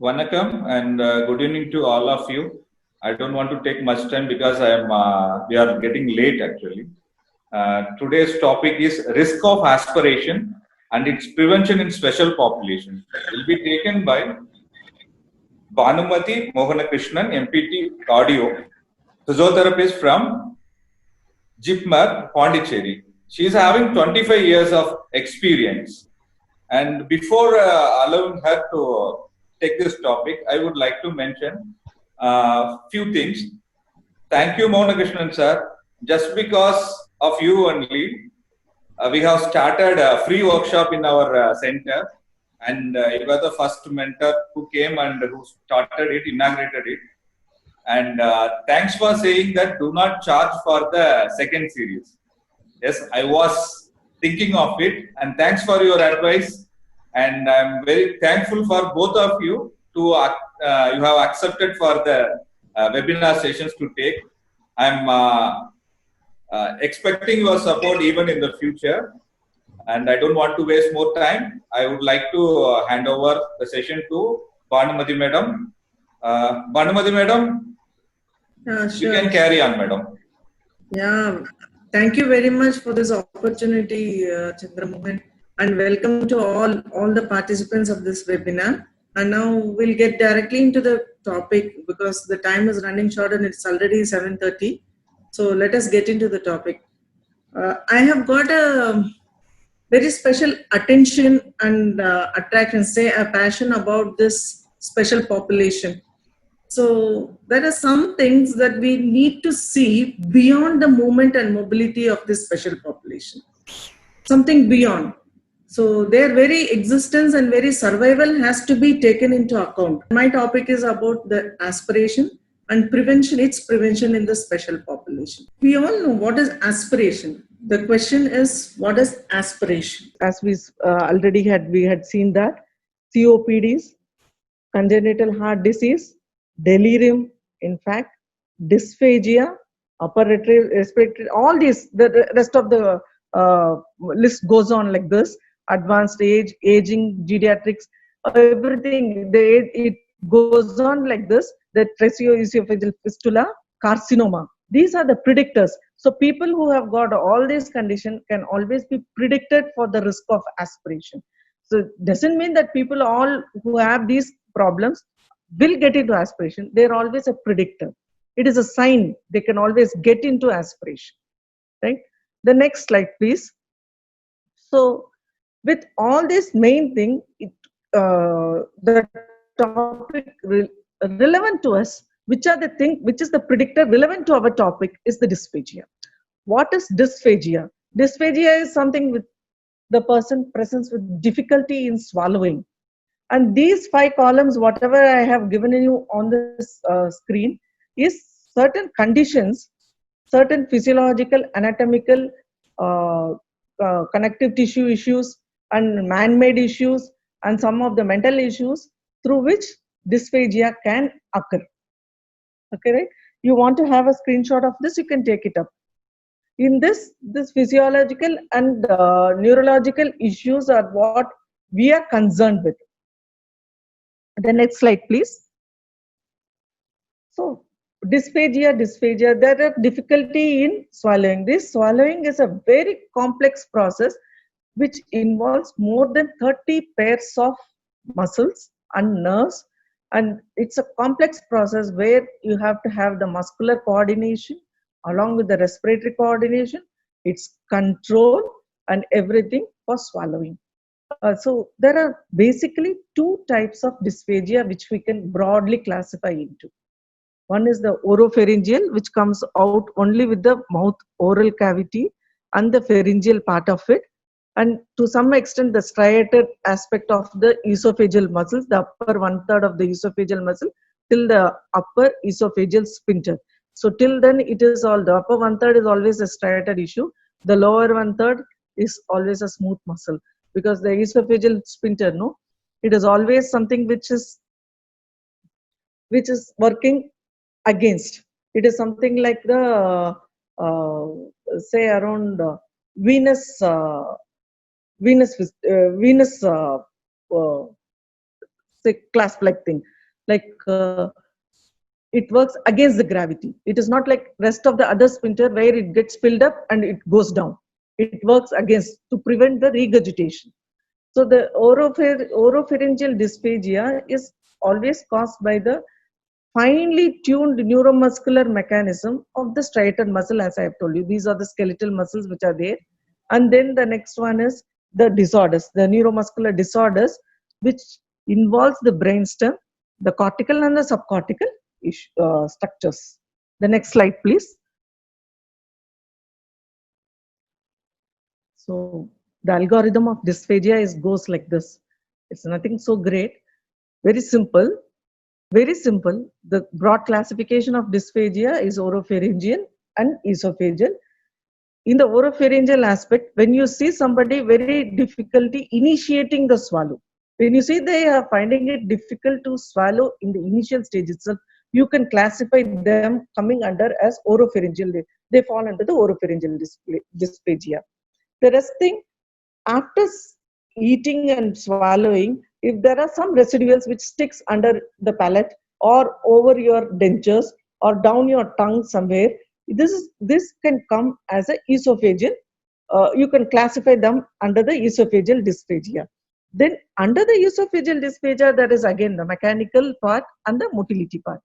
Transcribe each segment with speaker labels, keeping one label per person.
Speaker 1: Vanakkam and good evening to all of you. I don't want to take much time because we are getting late actually. Today's topic is risk of aspiration and its prevention in special population. Will be taken by Bhanumati Mohanakrishnan, MPT Cardio, physiotherapist from Jipmar, Pondicherry. She is having 25 years of experience. And before allowing her to take this topic, I would like to mention a few things. Thank you, Mona Krishnan sir. Just because of you only, we have started a free workshop in our center. And you were the first mentor who came and who started it, inaugurated it. And thanks for saying that do not charge for the second series. Yes, I was thinking of it, and thanks for your advice. And I'm very thankful for both of you to you have accepted for the webinar sessions to take. I'm expecting your support even in the future, and I don't want to waste more time. I would like to hand over the session to Bhanumati Madam. Bhanumati Madam,
Speaker 2: Yeah,
Speaker 1: you
Speaker 2: sure.
Speaker 1: can carry on, Madam.
Speaker 2: Yeah, thank you very much for this opportunity, Chandramohan, and welcome to all the participants of this webinar. And now we'll get directly into the topic because the time is running short and it's already 7:30. So let us get into the topic. I have got a very special attention and attraction, say a passion about this special population. So there are some things that we need to see beyond the movement and mobility of this special population. Something beyond. So their very existence and very survival has to be taken into account. My topic is about the aspiration and prevention, its prevention in the special population. We all know what is aspiration. The question is, what is aspiration?
Speaker 3: As we had seen that COPDs, congenital heart disease, delirium, in fact, dysphagia, upper respiratory, all these, the rest of the list goes on like this. Advanced age, aging, geriatrics, everything, it goes on like this. The tracheoesophageal fistula, carcinoma. These are the predictors. So people who have got all these conditions can always be predicted for the risk of aspiration. So it doesn't mean that people all who have these problems will get into aspiration. They're always a predictor. It is a sign they can always get into aspiration. Right? The next slide, please. So with all this main thing, the topic relevant to us, which is the predictor relevant to our topic, is the dysphagia. What is dysphagia? Dysphagia is something with the person presents with difficulty in swallowing. And these 5 columns, whatever I have given you on this screen, is certain conditions, certain physiological, anatomical, connective tissue issues, and man-made issues, and some of the mental issues through which dysphagia can occur. Okay, right? You want to have a screenshot of this, you can take it up. In this physiological and neurological issues are what we are concerned with. The next slide, please. So, dysphagia, there are difficulty in swallowing. This swallowing is a very complex process which involves more than 30 pairs of muscles and nerves, and it's a complex process where you have to have the muscular coordination along with the respiratory coordination, its control and everything for swallowing. So there are basically 2 types of dysphagia which we can broadly classify into. One is the oropharyngeal, which comes out only with the mouth oral cavity and the pharyngeal part of it, and to some extent the striated aspect of the esophageal muscles, the upper 1/3 of the esophageal muscle till the upper esophageal sphincter. So till then it is all, the upper 1/3 is always a striated issue, the lower 1/3 is always a smooth muscle, because the esophageal sphincter, no, it is always something which is working against. It is something like the say around Venus say clasp-like thing, like it works against the gravity. It is not like rest of the other sphincter where it gets filled up and it goes down. It works against to prevent the regurgitation. So the oropharyngeal dysphagia is always caused by the finely tuned neuromuscular mechanism of the striated muscle, as I have told you. These are the skeletal muscles which are there. And then the next one is the disorders, the neuromuscular disorders, which involves the brainstem, the cortical and the subcortical structures. The next slide, please. So the algorithm of dysphagia goes like this. It's nothing so great. Very simple. Very simple. The broad classification of dysphagia is oropharyngeal and esophageal. In the oropharyngeal aspect, when you see somebody very difficulty initiating the swallow, when you see they are finding it difficult to swallow in the initial stage itself, you can classify them coming under as oropharyngeal. They fall under the oropharyngeal dysphagia. The rest thing, after eating and swallowing, if there are some residuals which sticks under the palate or over your dentures or down your tongue somewhere, this can come as a esophageal. You can classify them under the esophageal dysphagia. Then under the esophageal dysphagia, there is again the mechanical part and the motility part.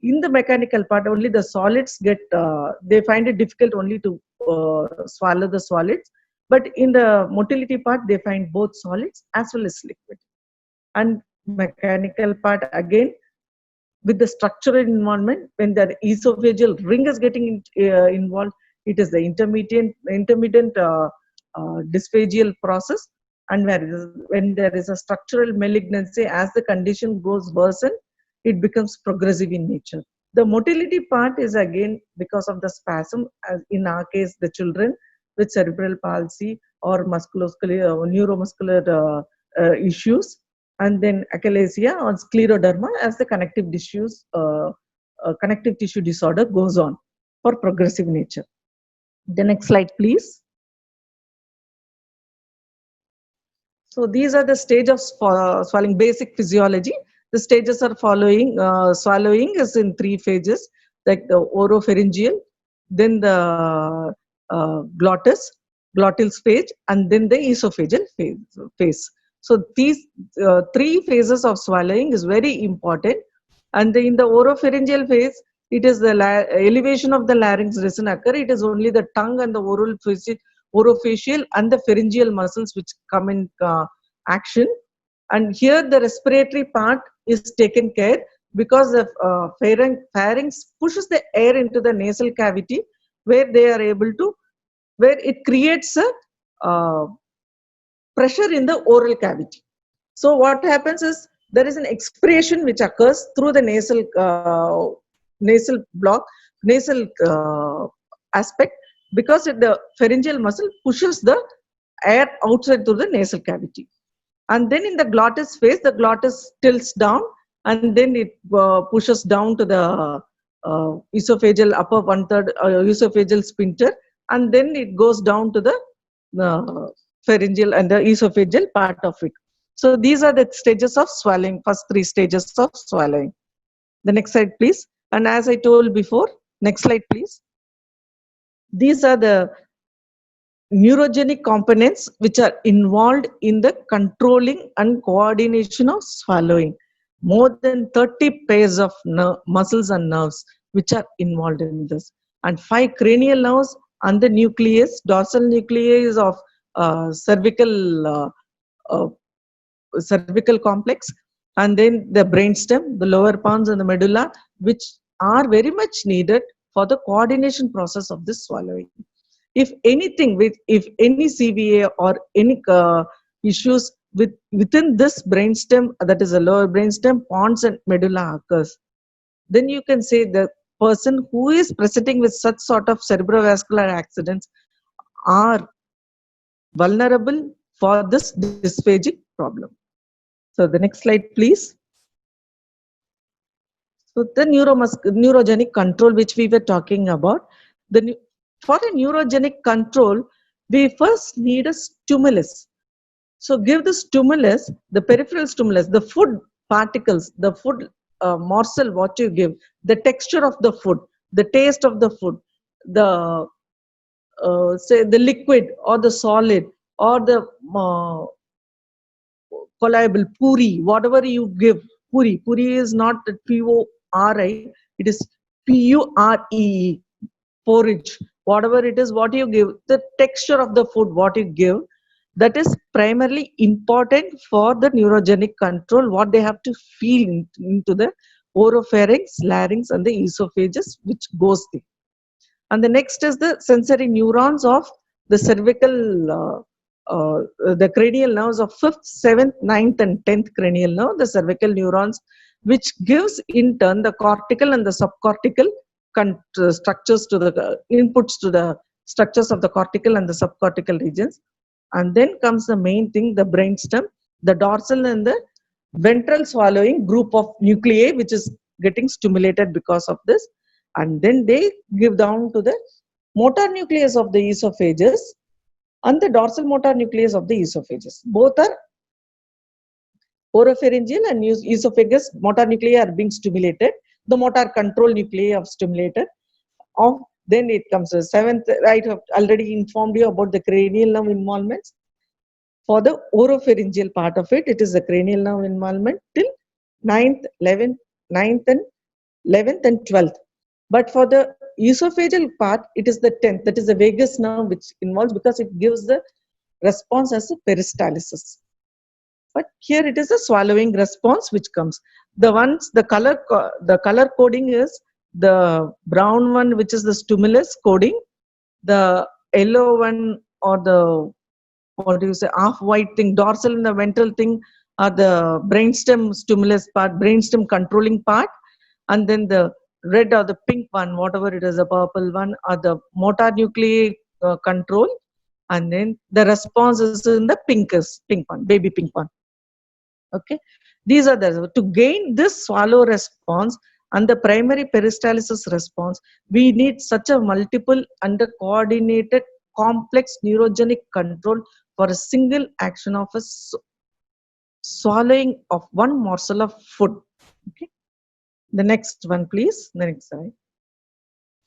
Speaker 3: In the mechanical part, only the solids get, they find it difficult only to swallow the solids. But in the motility part, they find both solids as well as liquid. And mechanical part, again, with the structural involvement, when the esophageal ring is getting involved, it is the intermittent dysphageal process. And when there is a structural malignancy, as the condition goes worsen, it becomes progressive in nature. The motility part is again because of the spasm, as in our case, the children with cerebral palsy or neuromuscular issues, and then achalasia or scleroderma as the connective tissue disorder goes on for progressive nature. The next slide, please. So these are the stages of swallowing, basic physiology. The stages are following. Swallowing is in 3 phases, like the oropharyngeal, then the glottal stage, and then the esophageal phase. So these 3 phases of swallowing is very important. And in the oropharyngeal phase, it is the elevation of the larynx doesn't occur. It is only the tongue and the orofacial and the pharyngeal muscles which come in action. And here the respiratory part is taken care, because the pharynx pushes the air into the nasal cavity, where they are able to, where it creates a pressure in the oral cavity. So what happens is there is an expiration which occurs through the nasal aspect, because the pharyngeal muscle pushes the air outside through the nasal cavity. And then in the glottis phase, the glottis tilts down, and then it pushes down to the esophageal upper 1/3 esophageal sphincter, and then it goes down to the pharyngeal and the esophageal part of it. So these are the stages of swallowing, first 3 stages of swallowing. The next slide, please. And as I told before, next slide, please. These are the neurogenic components which are involved in the controlling and coordination of swallowing. More than 30 pairs of muscles and nerves which are involved in this, and 5 cranial nerves and the nucleus, dorsal nucleus of cervical complex, and then the brainstem, the lower pons and the medulla, which are very much needed for the coordination process of this swallowing. If anything, if any CVA or any issues within this brainstem, that is the lower brainstem, pons and medulla occurs, then you can say the person who is presenting with such sort of cerebrovascular accidents are vulnerable for this dysphagic problem. So the next slide, please. So the neurogenic control which we were talking about, for a neurogenic control, we first need a stimulus. So give the stimulus, the peripheral stimulus, the food particles, the food morsel, what you give, the texture of the food, the taste of the food, the say the liquid or the solid or the colloidal puri, whatever you give, puri is not Pori, it is Puree, porridge, whatever it is, what you give, the texture of the food, what you give, that is primarily important for the neurogenic control, what they have to feel into the oropharynx, larynx, and the esophagus, which goes there. And the next is the sensory neurons of the cervical, the cranial nerves of 5th, 7th, 9th, and 10th cranial nerve, the cervical neurons, which gives in turn the cortical and the subcortical structures to the inputs to the structures of the cortical and the subcortical regions. And then comes the main thing, the brainstem, the dorsal and the ventral swallowing group of nuclei, which is getting stimulated because of this. And then they give down to the motor nucleus of the esophagus and the dorsal motor nucleus of the esophagus. Both are oropharyngeal and esophagus motor nuclei are being stimulated. The motor control nuclei are stimulated. Then it comes to 7th, I have already informed you about the cranial nerve involvements. For the oropharyngeal part of it, it is the cranial nerve involvement till 9th, 11th, 9th and 11th and 12th. But for the esophageal part, it is the 10th, that is the vagus nerve which involves, because it gives the response as a peristalsis. But here it is a swallowing response which comes. The color coding is the brown one, which is the stimulus coding, the yellow one or the, what do you say, half-white thing, dorsal and the ventral thing are the brainstem stimulus part, brainstem controlling part, and then the red or the pink one, whatever it is, the purple one, are the motor nuclei control, and then the response is in the pink one, baby pink one. Okay, these are the, to gain this swallow response and the primary peristalsis response, we need such a multiple and a coordinated complex neurogenic control for a single action of a swallowing of one morsel of food. Okay, the next one please, the next slide.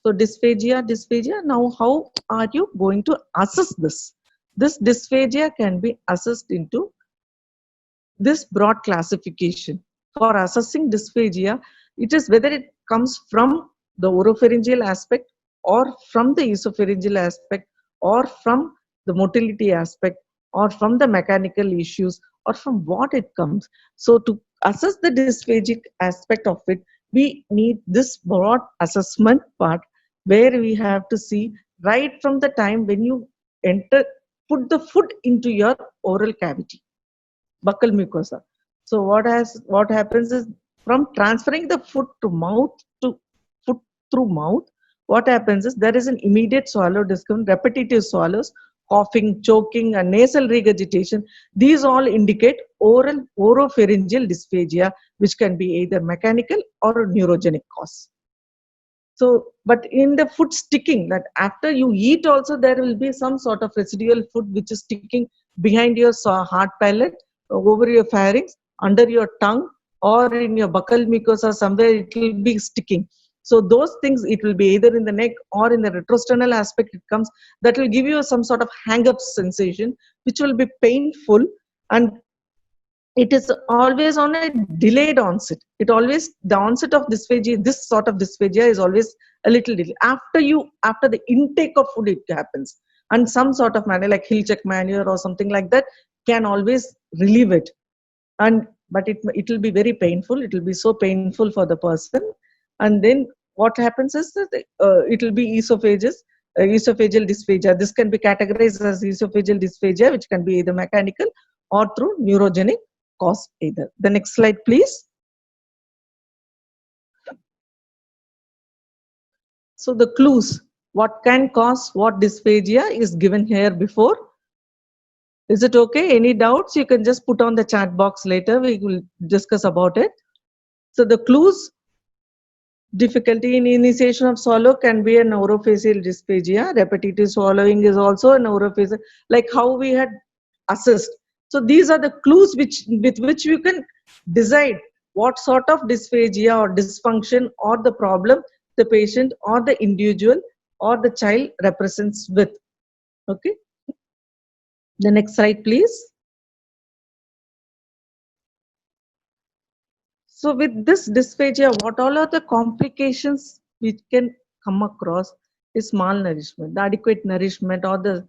Speaker 3: So dysphagia. Now how are you going to assess this? This dysphagia can be assessed into this broad classification. For assessing dysphagia, it is whether it comes from the oropharyngeal aspect or from the esophageal aspect or from the motility aspect or from the mechanical issues or from what it comes. So to assess the dysphagic aspect of it, we need this broad assessment part where we have to see right from the time when you put the food into your oral cavity, buccal mucosa. So what happens is, from transferring the food to mouth to food through mouth, what happens is there is an immediate swallow discomfort, repetitive swallows, coughing, choking, and nasal regurgitation. These all indicate oropharyngeal dysphagia, which can be either mechanical or a neurogenic cause. So, but in the food sticking, that after you eat also there will be some sort of residual food which is sticking behind your hard palate, over your pharynx, under your tongue, or in your buccal mucosa, somewhere it will be sticking. So those things, it will be either in the neck or in the retrosternal aspect it comes, that will give you some sort of hang-up sensation, which will be painful, and it is always on a delayed onset. The onset of dysphagia, this sort of dysphagia is always a little delayed. After the intake of food it happens. And some sort of manner like Hilchek manure or something like that can always relieve it. But it will be very painful. It will be so painful for the person. And then what happens is that it will be esophageal dysphagia. This can be categorized as esophageal dysphagia, which can be either mechanical or through neurogenic cause either. The next slide, please. So the clues, what can cause what dysphagia is given here before. Is it okay? Any doubts? You can just put on the chat box later. We will discuss about it. So the clues, difficulty in initiation of swallow can be an orophageal dysphagia. Repetitive swallowing is also an orophageal, like how we had assessed. So these are the clues with which you can decide what sort of dysphagia or dysfunction or the problem the patient or the individual or the child represents with. Okay. The next slide, please. So with this dysphagia, what all are the complications which can come across is malnourishment, the adequate nourishment or the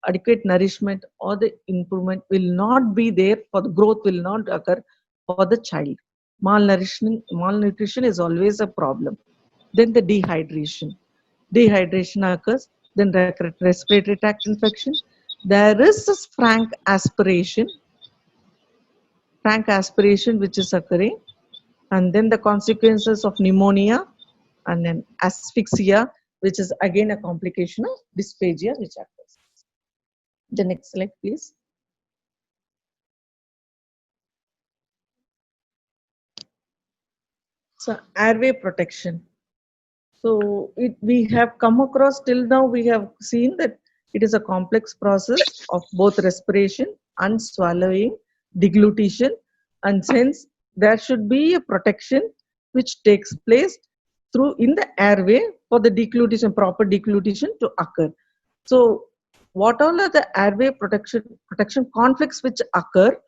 Speaker 3: adequate nourishment or the improvement will not be there, for the growth will not occur for the child. Malnutrition is always a problem. Then the dehydration occurs, then respiratory tract infection. There is this frank aspiration which is occurring, and then the consequences of pneumonia, and then asphyxia, which is again a complication of dysphagia which occurs. The next slide, please. So airway protection. So we have come across till now, we have seen that it is a complex process of both respiration and swallowing, deglutition, and hence there should be a protection which takes place through in the airway for the deglutition, proper deglutition to occur. So what all are the airway protection conflicts which occur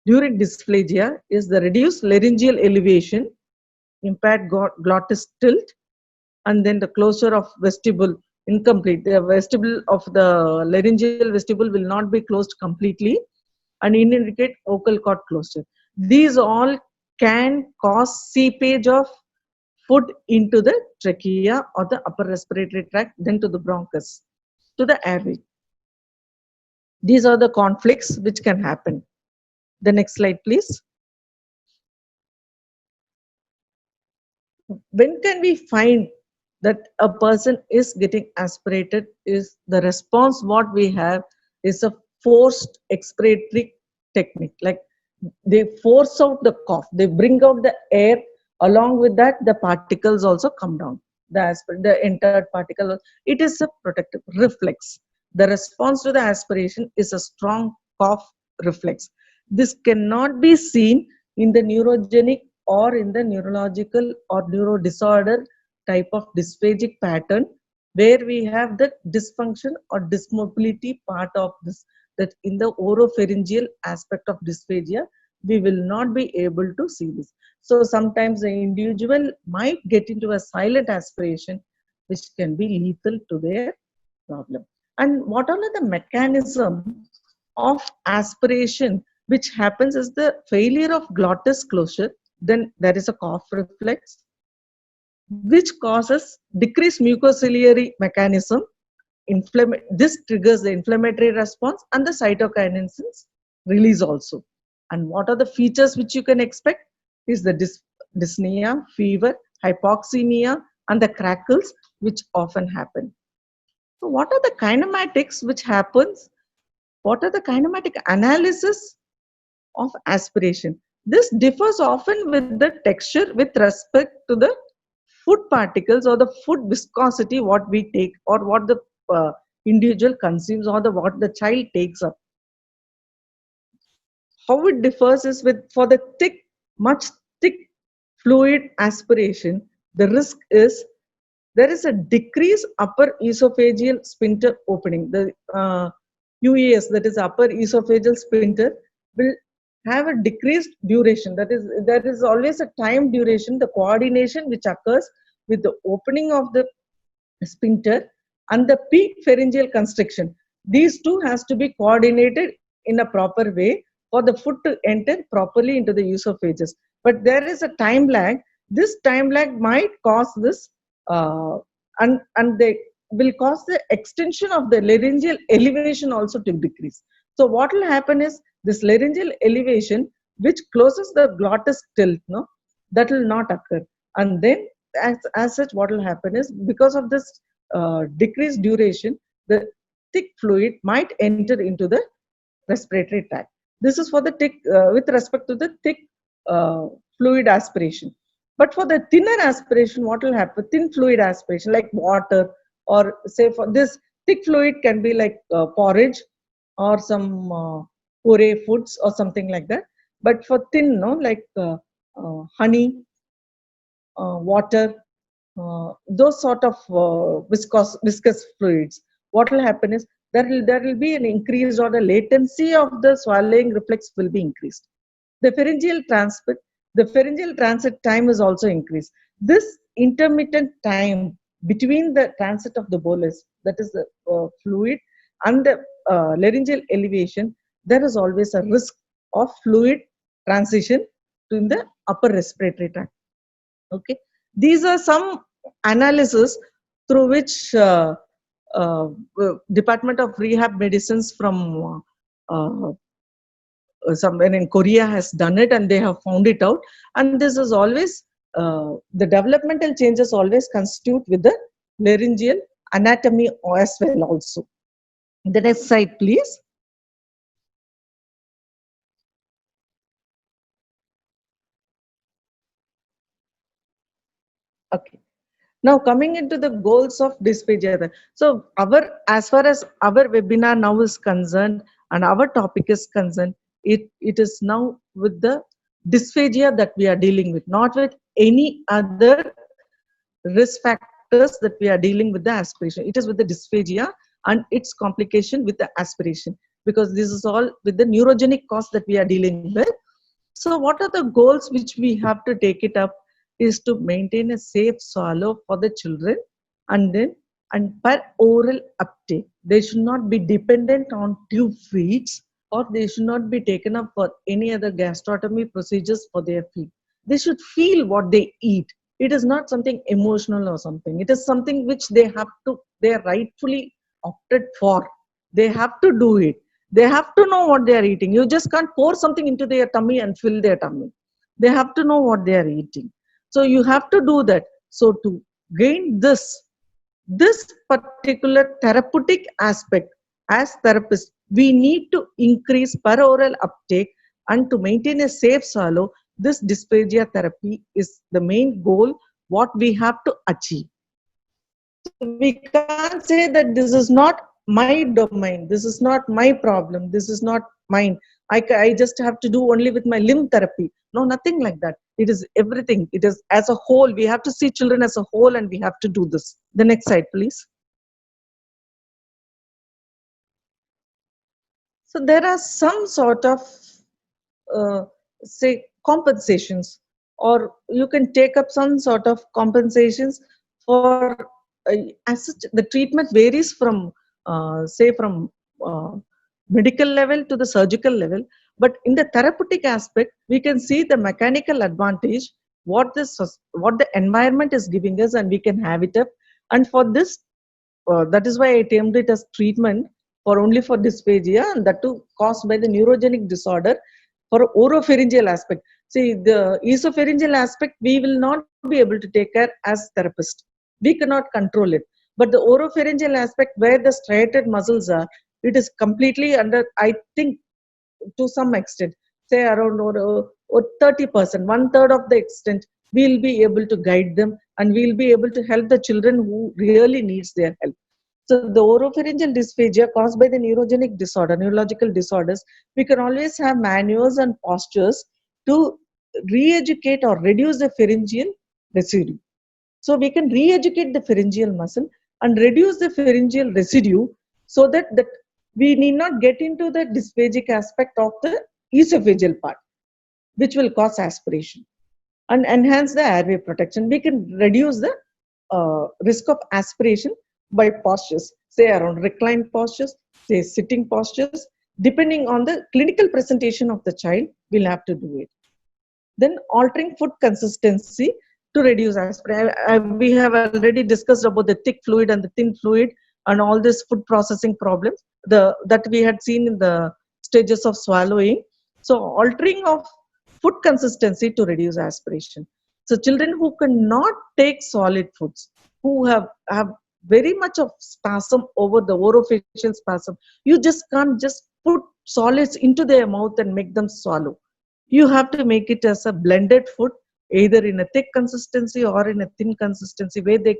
Speaker 3: during dysphagia is the reduced laryngeal elevation, impaired glottis tilt, and then the closure of vestibule incomplete. The vestibule of the laryngeal vestibule will not be closed completely and indicate vocal cord closure. These all can cause seepage of food into the trachea or the upper respiratory tract, then to the bronchus, to the airway. These are the conflicts which can happen. The next slide, please. When can we find that a person is getting aspirated? Is the response what we have is a forced expiratory technique, like they force out the cough, they bring out the air, along with that the particles also come down, the entered particle. It is a protective reflex. The response to the aspiration is a strong cough reflex. This cannot be seen in the neurogenic or in the neurological or neurodisorder type of dysphagic pattern, where we have the dysfunction or dysmobility part of this, that in the oropharyngeal aspect of dysphagia, we will not be able to see this. So sometimes the individual might get into a silent aspiration, which can be lethal to their problem. And what are the mechanism of aspiration which happens is the failure of glottis closure, then there is a cough reflex, which causes decreased mucociliary mechanism. This triggers the inflammatory response and the cytokinins release also. And what are the features which you can expect is the dyspnea, fever, hypoxemia, and the crackles which often happen. So what are the kinematics which happens? What are the kinematic analysis of aspiration? This differs often with the texture with respect to the food particles or the food viscosity what we take or what the individual consumes or what the child takes up. How it differs is for the much thick fluid aspiration, the risk is there is a decreased upper esophageal sphincter opening. The UES, that is upper esophageal sphincter, will have a decreased duration. That is, there is always a time duration, the coordination which occurs with the opening of the sphincter and the peak pharyngeal constriction. These two has to be coordinated in a proper way for the food to enter properly into the esophagus. But there is a time lag. This time lag might cause this and they will cause the extension of the laryngeal elevation also to decrease. So what will happen is this laryngeal elevation which closes the glottis tilt, no, that will not occur. And then as such what will happen is because of this decreased duration, the thick fluid might enter into the respiratory tract. This is for the thick with respect to the thick fluid aspiration. But for the thinner aspiration, what will happen? Thin fluid aspiration like water, or say for this thick fluid can be like porridge or some puree foods or something like that. But for thin, no, like honey, water, those sort of viscous fluids, what will happen is there will be an increase, or the latency of the swallowing reflex will be increased. The pharyngeal transit time is also increased. This intermittent time between the transit of the bolus, that is the fluid, and the laryngeal elevation, there is always a risk of fluid transition to the upper respiratory tract. Okay, these are some analysis through which uh, Department of Rehab Medicines from somewhere in Korea has done it, and they have found it out. And this is always the developmental changes always constitute with the laryngeal anatomy as well also. The next slide, please. Okay. Now coming into the goals of dysphagia. So as far as our webinar now is concerned and our topic is concerned, it is now with the dysphagia that we are dealing with, not with any other risk factors that we are dealing with the aspiration. It is with the dysphagia and its complication with the aspiration, because this is all with the neurogenic cause that we are dealing with. So what are the goals which we have to take it up is to maintain a safe swallow for the children, and per oral uptake. They should not be dependent on tube feeds, or they should not be taken up for any other gastrotomy procedures for their feet. They should feel what they eat. It is not something emotional or something. It is something which they are rightfully opted for. They have to do it. They have to know what they are eating. You just can't pour something into their tummy and fill their tummy. They have to know what they are eating. So you have to do that. So to gain this particular therapeutic aspect, as therapists, we need to increase per oral uptake, and to maintain a safe swallow, this dysphagia therapy is the main goal what we have to achieve. So we can't say that this is not my domain, this is not my problem, this is not mine. I just have to do only with my limb therapy. No, nothing like that. It is everything. It is as a whole. We have to see children as a whole, and we have to do this. The next slide, please. So there are some sort of, say, compensations, or you can take up some sort of compensations for, as such, the treatment varies from, say, from medical level to the surgical level. But in the therapeutic aspect, we can see the mechanical advantage, what the environment is giving us, and we can have it up. And for this, that is why I termed it as treatment only for dysphagia, and that too caused by the neurogenic disorder for oropharyngeal aspect. See, the esophageal aspect we will not be able to take care as therapist. We cannot control it. But the oropharyngeal aspect, where the striated muscles are, it is completely under, I think, to some extent, say around 30%, 1/3 of the extent, we'll be able to guide them, and we'll be able to help the children who really needs their help. So the oropharyngeal dysphagia caused by the neurogenic disorder, neurological disorders, we can always have manuals and postures to re-educate or reduce the pharyngeal residue. So we can re-educate the pharyngeal muscle and reduce the pharyngeal residue, so that we need not get into the dysphagic aspect of the esophageal part, which will cause aspiration, and enhance the airway protection. We can reduce the risk of aspiration by postures, say around reclined postures, say sitting postures. Depending on the clinical presentation of the child, we'll have to do it. Then altering food consistency to reduce aspiration. We have already discussed about the thick fluid and the thin fluid and all this food processing problems that we had seen in the stages of swallowing. So altering of food consistency to reduce aspiration. So children who cannot take solid foods, who have very much of spasm over the orofacial spasm, you just can't just put solids into their mouth and make them swallow. You have to make it as a blended food, either in a thick consistency or in a thin consistency, where they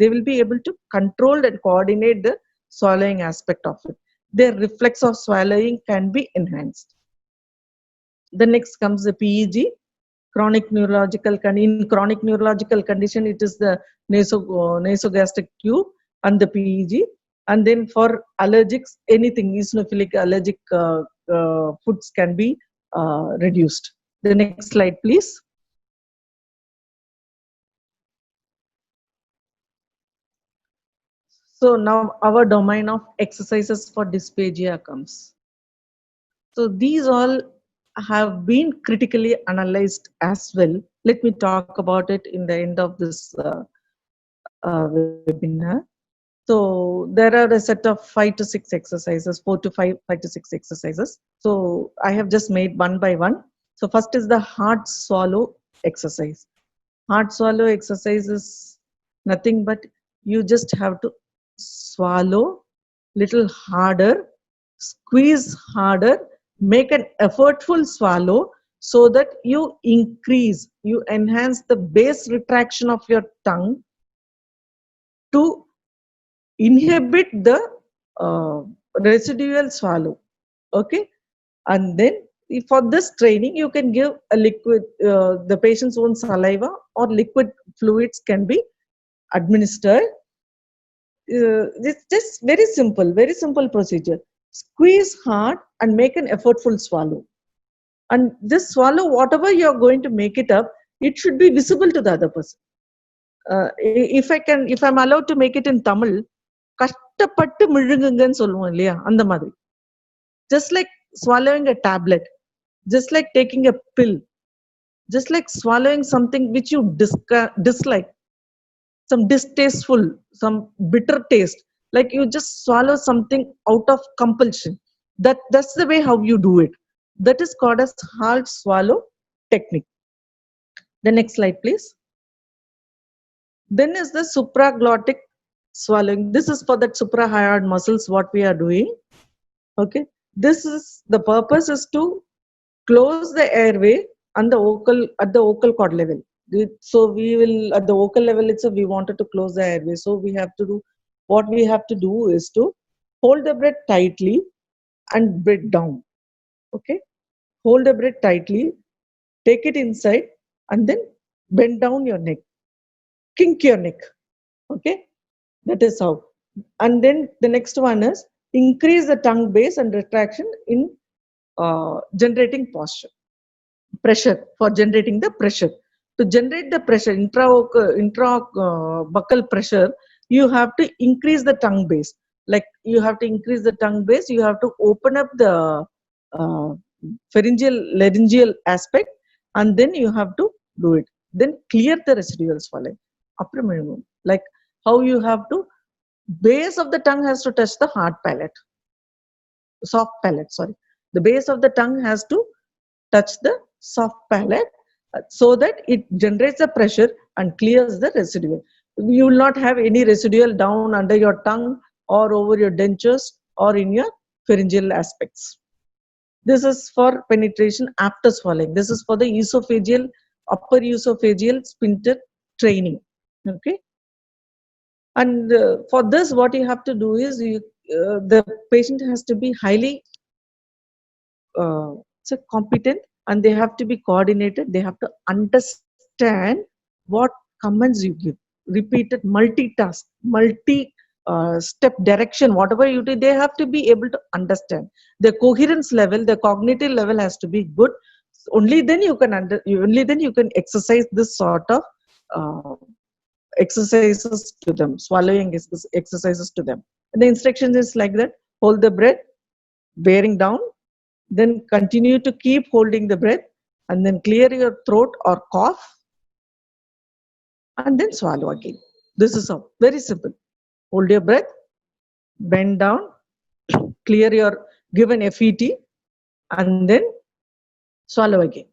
Speaker 3: will be able to control and coordinate the swallowing aspect of it. their reflex of swallowing can be enhanced. The next comes the PEG, chronic neurological in chronic neurological condition, it is the nasogastric tube and the PEG. And then for allergics, anything eosinophilic allergic foods can be reduced. The next slide, please. So now our domain of exercises for dysphagia comes. So these all have been critically analyzed as well. Let me talk about it in the end of this webinar. So there are a set of 5 to 6 exercises, 4 to 5 to 6 exercises. So I have just made one by one. So first is the hard swallow exercise. Hard swallow exercise is nothing but you just have to swallow little harder, squeeze harder, make an effortful swallow so that you enhance the base retraction of your tongue to inhibit the residual swallow. Okay, and then for this training you can give a liquid, the patient's own saliva or liquid fluids can be administered. It's just very simple procedure. Squeeze hard and make an effortful swallow, and this swallow, whatever you are going to make it up, it should be visible to the other person. If I'm allowed to make it in Tamil, கஷ்டப்பட்டு முழுங்குங்கன்னு சொல்லுவோம் இல்லையா, அந்த மாதிரி. Just like swallowing a tablet, just like taking a pill, just like swallowing something which you dislike, some distasteful, some bitter taste, like you just swallow something out of compulsion. That's the way how you do it. That is called as hard swallow technique. The next slide, please. Then is the supraglottic swallowing. This is for that suprahyoid muscles what we are doing. Okay, this is the purpose is to close the airway and the at the vocal cord level. So we will at the vocal level itself we wanted to close the airway. So we have to do what we have to do is to hold the breath tightly and breathe down. Okay, hold the breath tightly, take it inside, and then bend down your neck, kink your neck. Okay, that is how. And then the next one is increase the tongue base and retraction in generating pressure, for generating the pressure. To generate the pressure, intrabuccal pressure, you have to increase the tongue base. Like you have to increase the tongue base, you have to open up the pharyngeal, laryngeal aspect, and then you have to do it. Then clear the residual swallowing. Like how you have to, base of the tongue has to touch the hard palate, soft palate, sorry. The base of the tongue has to touch the soft palate so that it generates the pressure and clears the residual. You will not have any residual down under your tongue or over your dentures or in your pharyngeal aspects. This is for penetration after swallowing. This is for the esophageal, upper esophageal sphincter training. Okay. And for this, what you have to do is the patient has to be highly competent, and they have to be coordinated. They have to understand what commands you give. Repeated multitask, multi-step direction, whatever you do, they have to be able to understand. The coherence level, the cognitive level has to be good. Only then you can exercise this sort of exercises to them, swallowing exercises to them. And the instruction is like that: hold the breath, bearing down, then continue to keep holding the breath, and then clear your throat or cough, and then swallow again. This is how, very simple. Hold your breath, bend down, clear your given FET, and then swallow again.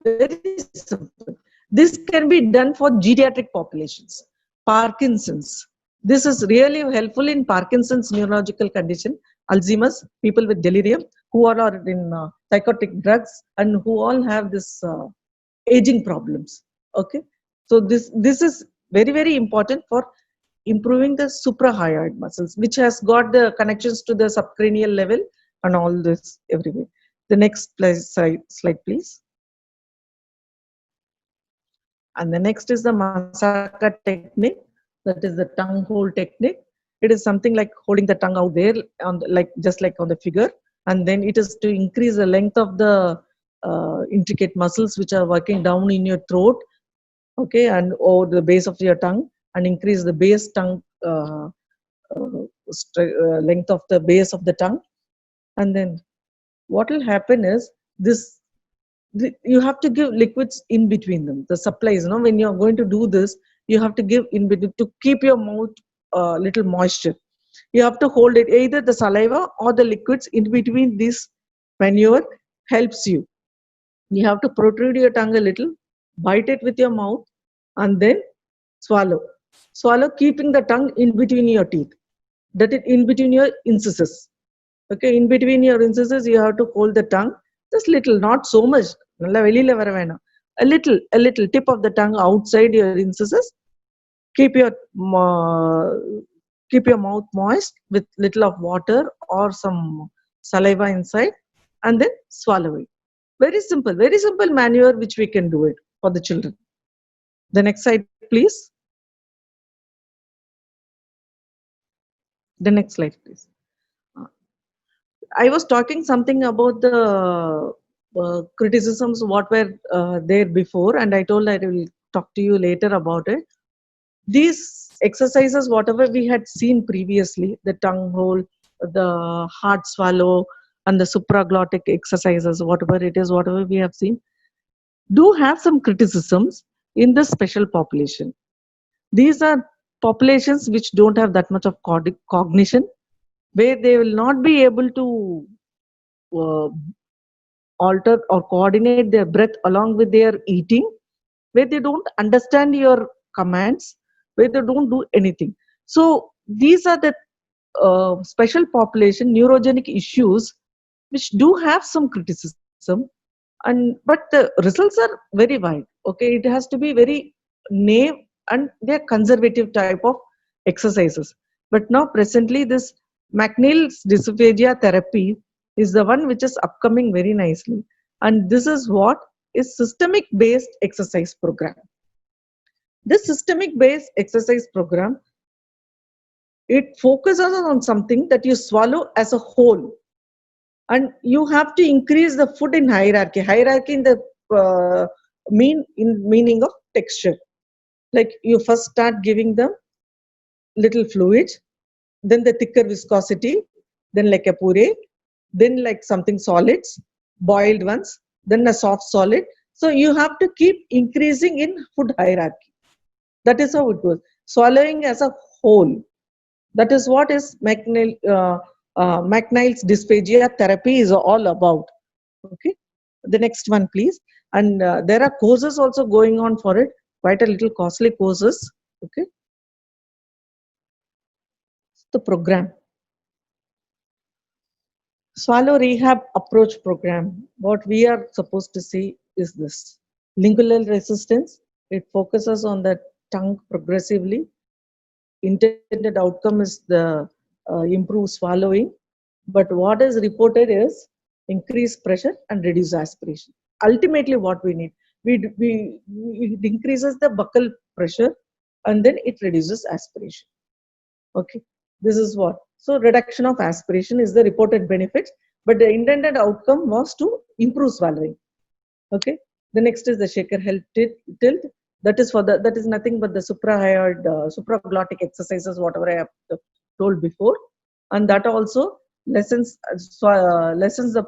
Speaker 3: Very simple. This can be done for geriatric populations. Parkinson's. This is really helpful in Parkinson's neurological condition, Alzheimer's, people with delirium, who all are in psychotic drugs, and who all have this aging problems. Okay, so this is very, very important for improving the suprahyoid muscles, which has got the connections to the subcranial level and all this everywhere. The next slide, please. And the next is the Masaka technique, that is the tongue hold technique. It is something like holding the tongue out there, on the, like just like on the figure, and then it is to increase the length of the intricate muscles which are working down in your throat, okay, and over the base of your tongue, and increase the base tongue length of the base of the tongue. And then what will happen is this. You have to give liquids in between them, the supplies, you know, when you're going to do this, you have to give in between to keep your mouth little moisture. You have to hold it, either the saliva or the liquids in between this manure helps you. You have to protrude your tongue a little, bite it with your mouth, and then swallow. Swallow, keeping the tongue in between your teeth, that is in between your incisors. Okay, in between your incisors, you have to hold the tongue just little, not so much. A little tip of the tongue outside your incisors. Keep your mouth moist with little of water or some saliva inside, and then swallow it. Very simple maneuver which we can do it for the children. The next slide, please. The next slide, please. I was talking something about the criticisms what were there before, and I told I will talk to you later about it. These exercises, whatever we had seen previously, the tongue hold, the hard swallow, and the supraglottic exercises, whatever it is, whatever we have seen, do have some criticisms in the special population. These are populations which don't have that much of cognition, where they will not be able to alter or coordinate their breath along with their eating, where they don't understand your commands, where they don't do anything. So these are the special population neurogenic issues which do have some criticism, but the results are very wide. Okay, it has to be very naive, and they're conservative type of exercises. But now presently this McNeil's dysphagia therapy is the one which is upcoming very nicely, and this is what is systemic based exercise program. This systemic based exercise program, it focuses on something that you swallow as a whole, and you have to increase the food in hierarchy in the meaning of texture. Like you first start giving them little fluid, then the thicker viscosity, then like a puree, then like something solids, boiled ones, then a soft solid. So you have to keep increasing in food hierarchy. That is how it goes. Swallowing as a whole. That is what is McNeil's dysphagia therapy is all about. Okay. The next one, please. And there are courses also going on for it. Quite a little costly courses. Okay. The program. Swallow Rehab Approach Program. What we are supposed to see is this. Lingual resistance. It focuses on the tongue progressively. Intended outcome is the improved swallowing. But what is reported is increased pressure and reduce aspiration. Ultimately what we need. It increases the buccal pressure and then it reduces aspiration. Okay. This is what. So reduction of aspiration is the reported benefit, but the intended outcome was to improve swallowing. Okay. The next is the shaker head tilt. That is that is nothing but the supraglottic exercises, whatever I have told before, and that also lessens the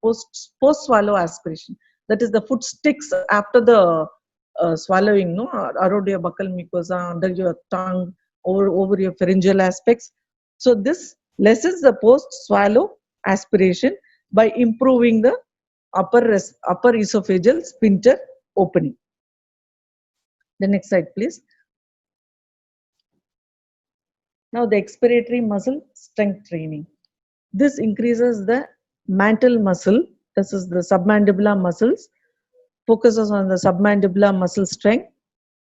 Speaker 3: post swallow aspiration. That is the food sticks after the swallowing, no, around your buccal mucosa, under your tongue, over your pharyngeal aspects. So this lessens the post-swallow aspiration by improving the upper esophageal sphincter opening. The next slide, please. Now the expiratory muscle strength training. This increases the mantle muscle. This is the submandibular muscles. Focuses on the submandibular muscle strength.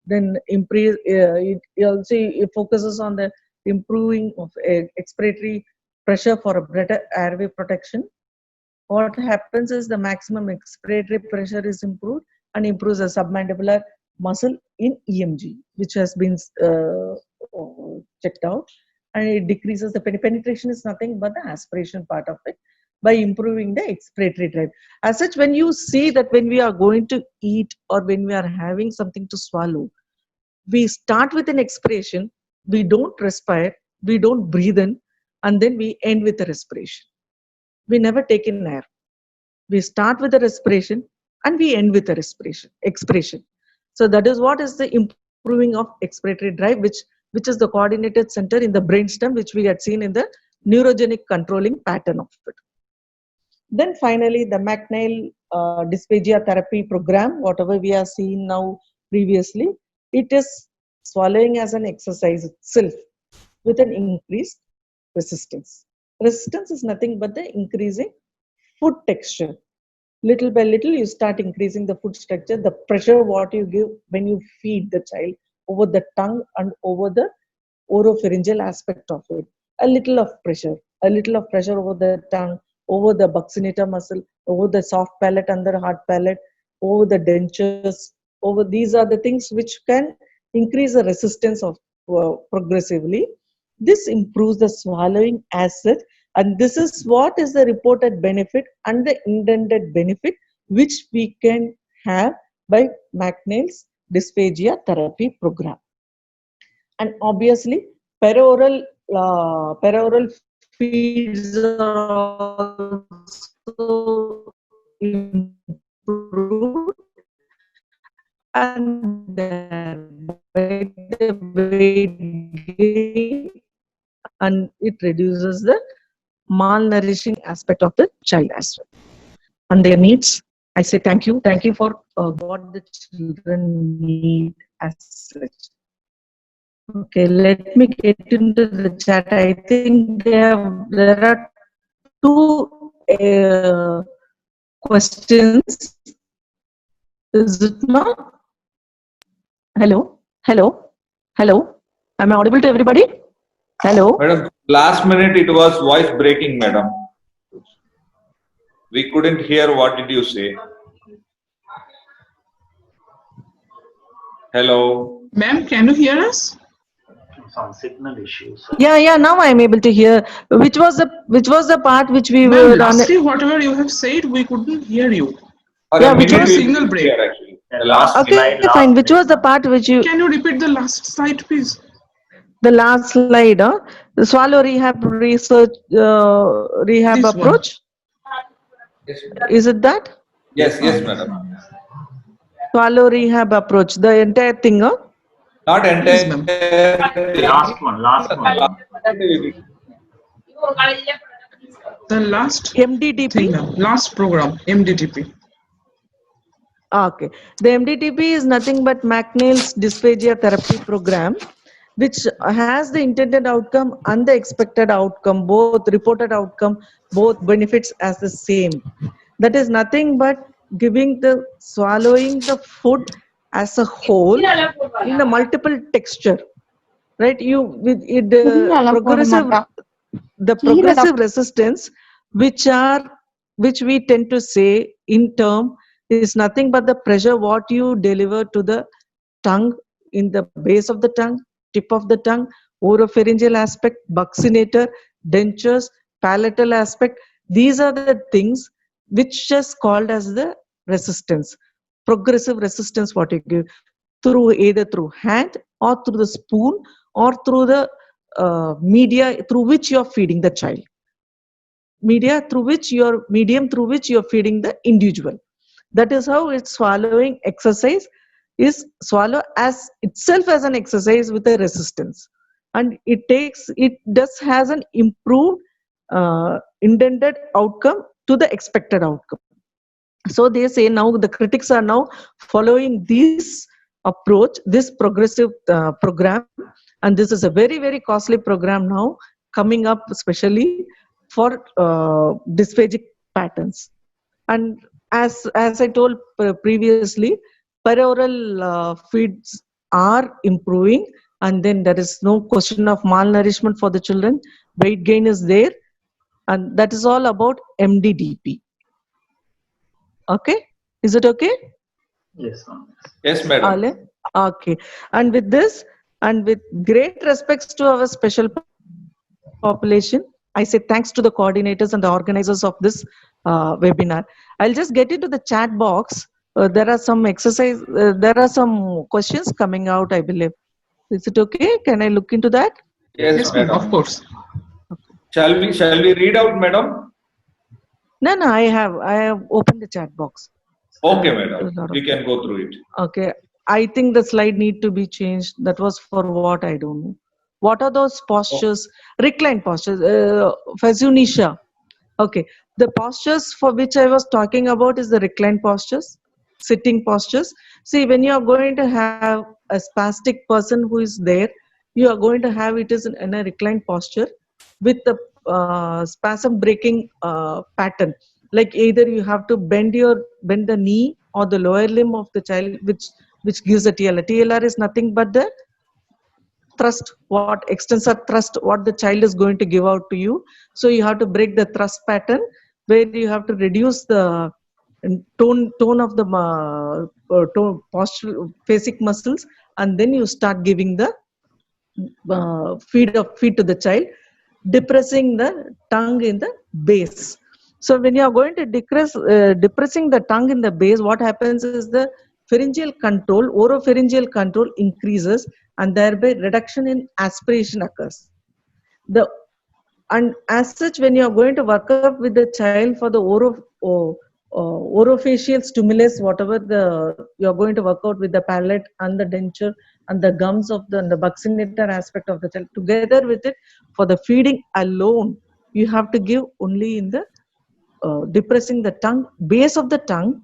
Speaker 3: Then it also it focuses on the improving of expiratory pressure for a better airway protection. What happens is the maximum expiratory pressure is improved and improves the submandibular muscle in EMG, which has been checked out, and it decreases the penetration is nothing but the aspiration part of it by improving the expiratory drive. As such, when you see that when we are going to eat or when we are having something to swallow, we start with an expiration, we don't respire, we don't breathe in, and then we end with a respiration. We never take in air. We start with a respiration and we end with a expiration. So that is what is the improving of expiratory drive, which is the coordinated center in the brainstem, which we had seen in the neurogenic controlling pattern of it. Then finally, the McNeil dysphagia therapy program, whatever we have seen now previously, it is swallowing as an exercise itself with an increased resistance. Resistance is nothing but the increasing food texture. Little by little, you start increasing the food structure, the pressure what you give when you feed the child over the tongue and over the oropharyngeal aspect of it. A little of pressure over the tongue, over the buccinator muscle, over the soft palate and the hard palate, over the dentures, over these are the things which can increase the resistance of progressively. This improves the swallowing as such, and this is what is the reported benefit and the intended benefit which we can have by McNeil's dysphagia therapy program. And obviously, peroral feeds are also improved, and thereby the weight gain, and it reduces the malnourishing aspect of the child as well. And their needs, I say thank you for what the children need as such. Okay, let me get into the chat. I think there are two questions. Is it not? Hello? Am I audible to everybody? Hello?
Speaker 1: Madam, last minute it was voice breaking, madam. We couldn't hear what did you say. Hello?
Speaker 4: Ma'am, can you hear us?
Speaker 5: Some signal issues.
Speaker 3: Yeah, now I am able to hear. Which was the part which we
Speaker 4: Ma'am,
Speaker 3: were
Speaker 4: lastly, whatever you have said, we couldn't hear you.
Speaker 3: Yeah, which was
Speaker 4: signal break.
Speaker 1: Actually.
Speaker 5: The last
Speaker 3: okay,
Speaker 5: slide,
Speaker 3: fine. Which
Speaker 5: slide.
Speaker 3: was the part which you?
Speaker 4: Can you repeat the last slide, please?
Speaker 3: The last slide, the swallow rehab research rehab
Speaker 4: This one.
Speaker 3: approach.
Speaker 1: Yes,
Speaker 3: Is it that?
Speaker 1: yes, madam.
Speaker 3: Swallow rehab approach, the entire thing, huh?
Speaker 1: Not
Speaker 4: Yes,
Speaker 1: entire.
Speaker 4: ma'am.
Speaker 5: Last one.
Speaker 4: The last
Speaker 3: MDTP.
Speaker 4: thing, ma'am. Last program, MDTP.
Speaker 3: Okay. The MDTP is nothing but McNeil's dysphagia therapy program, which has the intended outcome and the expected outcome, both reported outcome, both benefits as the same. That is nothing but swallowing the food as a whole in the multiple texture, right? The progressive resistance, which we tend to say in term, is nothing but the pressure what you deliver to the tongue, in the base of the tongue, tip of the tongue, oropharyngeal aspect, buccinator, dentures, palatal aspect. These are the things which is called as the resistance, progressive resistance what you give either through hand or through the spoon or through the media through which you are feeding the child. Medium through which you are feeding the individual. That is how its swallowing exercise is swallow as itself as an exercise with a resistance, and it has an improved intended outcome to the expected outcome. So they say now the critics are now following this approach, this progressive program, and this is a very, very costly program now coming up, especially for dysphagic patterns. And as I told previously, peroral feeds are improving, and then there is no question of malnourishment for the children. Weight gain is there, and that is all about MDDP. Okay, is it okay?
Speaker 5: Yes, ma'am.
Speaker 1: Yes, madam.
Speaker 3: Ale? Okay, and with this, and with great respects to our special population, I say thanks to the coordinators and the organizers of this webinar. I'll just get into the chat box. There are some there are some questions coming out, I believe. Is it okay? Can I look into that?
Speaker 1: Yes,
Speaker 4: ma'am,
Speaker 1: madam.
Speaker 4: of course.
Speaker 1: Shall we read out, madam?
Speaker 3: No, I have opened the chat box.
Speaker 1: Okay,
Speaker 3: There's
Speaker 1: madam.
Speaker 3: a lot of
Speaker 1: We can go through it.
Speaker 3: Okay, I think the slide need to be changed. That was for what, I don't know. What are those postures? Recline postures. Fazunisha. Okay, the postures for which I was talking about is the recline postures, sitting postures. See, when you are going to have a spastic person who is there, you are going to have it is in a recline posture with the spasm breaking pattern. Like either you have to bend the knee or the lower limb of the child, which gives a TLR. TLR is nothing but the thrust, what extensor thrust, what the child is going to give out to you. So you have to break the thrust pattern, where you have to reduce the tone of the posture, basic muscles, and then you start giving the feed to the child, depressing the tongue in the base. So when you are going to depressing the tongue in the base, what happens is the pharyngeal control, oropharyngeal control increases, and thereby reduction in aspiration occurs. And as such, when you are going to work up with the child for the orofacial stimulus, whatever you are going to work out with the palate and the denture and the gums of the buccinator aspect of the child, together with it, for the feeding alone, you have to give only in the depressing the tongue, base of the tongue,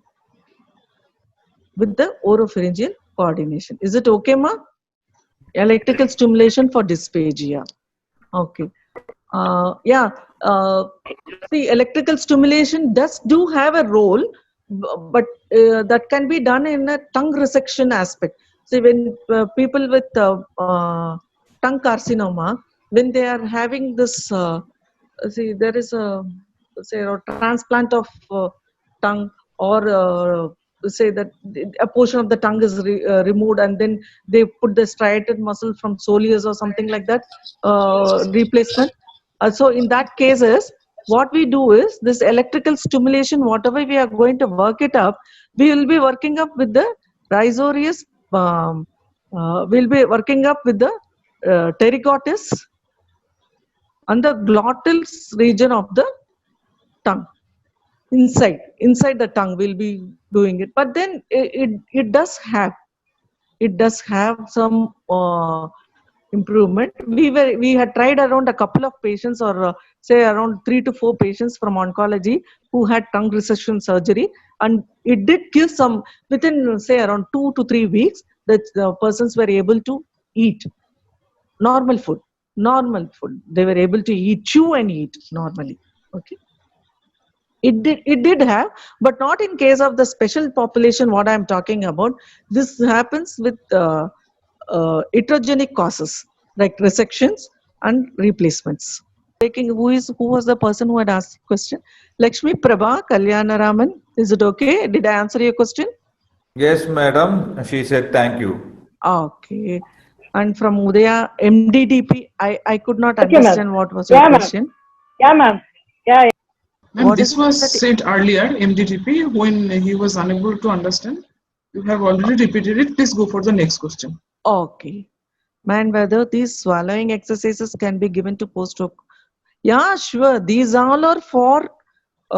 Speaker 3: with the oropharyngeal coordination. Is it okay, ma? Electrical stimulation for dysphagia. Okay. See, electrical stimulation do have a role, but that can be done in a tongue resection aspect. See, when people with tongue carcinoma, when they are having this, see, there is a transplant of tongue, or say that a portion of the tongue is removed, and then they put the striated muscle from soleus or something like that, replacement. So in that cases, what we do is this electrical stimulation, whatever we are going to work it up, we will be working up with the rhizorius, we'll be working up with the pterygotis and the glottal region of the tongue. Inside the tongue we'll be doing it, but then it does have some improvement. We had tried around a couple of patients, or say around 3 to 4 patients from oncology who had tongue resection surgery, and it did give some, within say around 2 to 3 weeks, that the persons were able to eat normal food. They were able to chew and eat normally. Okay. It did have, but not in case of the special population what I am talking about. This happens with heterogenic causes like resections and replacements. Who was the person who had asked the question? Lakshmi Prabha Kalyanaraman. Is it okay? Did I answer your question?
Speaker 1: Yes, madam. She said thank you.
Speaker 3: Okay. And from Udaya MDDP, I could not
Speaker 6: Okay,
Speaker 3: understand what was your question.
Speaker 6: Yeah, ma'am. Yeah.
Speaker 4: Ma'am,
Speaker 3: What
Speaker 4: this
Speaker 3: is
Speaker 4: was
Speaker 3: that?
Speaker 4: said earlier, MDTP, when he was unable to understand. You have already repeated it. Please go for the next question.
Speaker 3: Okay. Man, whether these swallowing exercises can be given to post-stroke? Yeah, sure. These all are for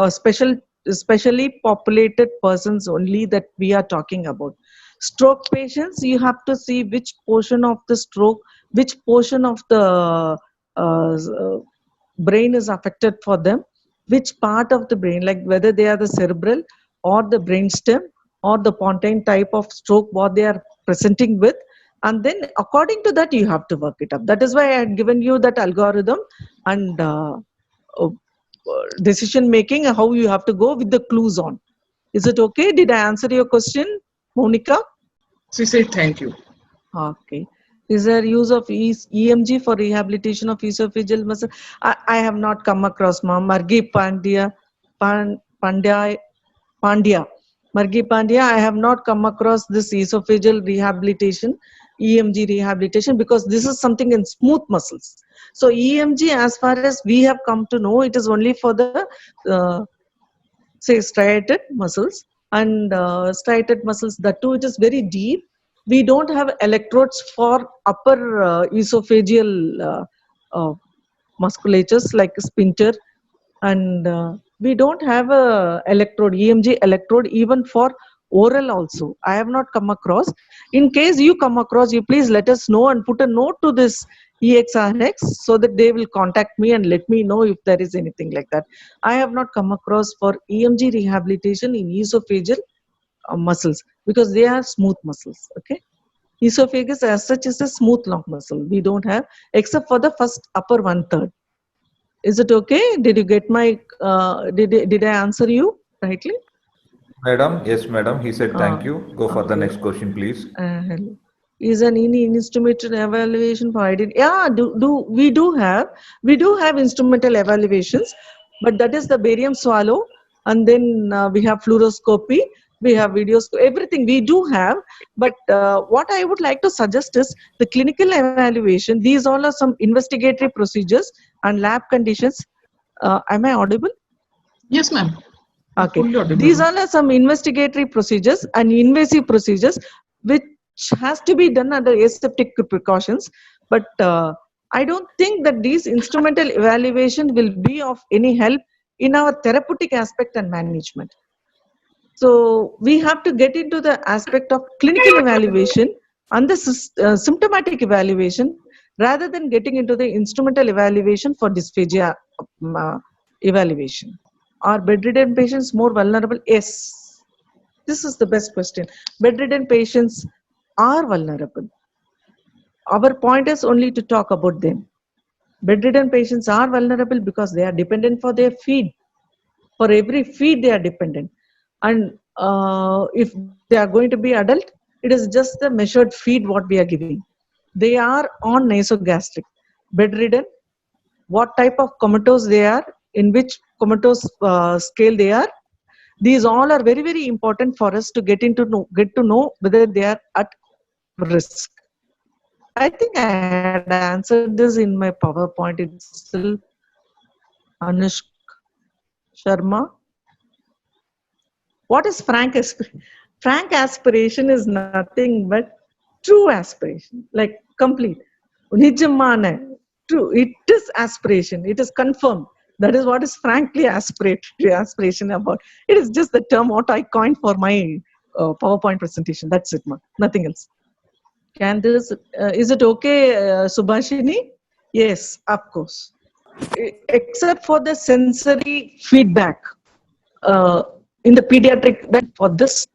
Speaker 3: specially populated persons only that we are talking about. Stroke patients, you have to see which portion of the stroke, which portion of the brain is affected for them, which part of the brain, like whether they are the cerebral or the brainstem or the Pontine type of stroke, what they are presenting with. And then according to that, you have to work it up. That is why I had given you that algorithm and decision making, how you have to go with the clues on. Is it okay? Did I answer your question, Monica?
Speaker 4: She said thank you.
Speaker 3: Okay. Is there use of EMG for rehabilitation of esophageal muscle? I have not come across, ma'am. Margi Pandya, Pandya. Margi Pandya, I have not come across this esophageal rehabilitation, EMG rehabilitation, because this is something in smooth muscles. So EMG, as far as we have come to know, it is only for the say striated muscles, and striated muscles, that too it is very deep. We don't have electrodes for upper esophageal musculatures like sphincter, and we don't have a electrode, EMG electrode, even for oral also. I have not come across. In case you come across, you please let us know and put a note to this EXRX so that they will contact me and let me know if there is anything like that. I have not come across for EMG rehabilitation in esophageal muscles because they are smooth muscles. Okay. Esophagus as such is a smooth long muscle. We don't have, except for the first upper 1/3. Is it okay? Did you get my, did I answer you rightly?
Speaker 1: Madam, yes, madam. He said thank
Speaker 3: Ah,
Speaker 1: you. Go for the
Speaker 3: okay.
Speaker 1: next question, please.
Speaker 3: Is an any instrumental evaluation for identity? Yeah, we do have instrumental evaluations, but that is the barium swallow, and then we have fluoroscopy, we have videos, everything we do have. But what I would like to suggest is the clinical evaluation. These all are some investigatory procedures and lab conditions. Am I audible?
Speaker 4: Yes, ma'am.
Speaker 3: Okay.
Speaker 4: Fully audible.
Speaker 3: These are some investigatory procedures and invasive procedures which has to be done under aseptic precautions. But I don't think that these instrumental evaluation will be of any help in our therapeutic aspect and management. So we have to get into the aspect of clinical evaluation and the symptomatic evaluation rather than getting into the instrumental evaluation for dysphagia evaluation. Are bedridden patients more vulnerable? Yes. This is the best question. Bedridden patients are vulnerable. Our point is only to talk about them. Bedridden patients are vulnerable because they are dependent for their feed. For every feed, they are dependent. And if they are going to be adult, it is just the measured feed what we are giving. They are on nasogastric. Bedridden, what type of comatose they are, in which comatose scale they are. These all are very, very important for us to get to know whether they are at risk. I think I had answered this in my PowerPoint itself. Anushk Sharma. What is frank aspiration? Frank aspiration is nothing but true aspiration, like complete. Nijamana, true. It is aspiration. It is confirmed. That is what is frankly aspiration about. It is just the term what I coined for my PowerPoint presentation. That's it, ma. Nothing else. Can this? Is it okay, Subhashini? Yes, of course. Except for the sensory feedback in the pediatric, that for this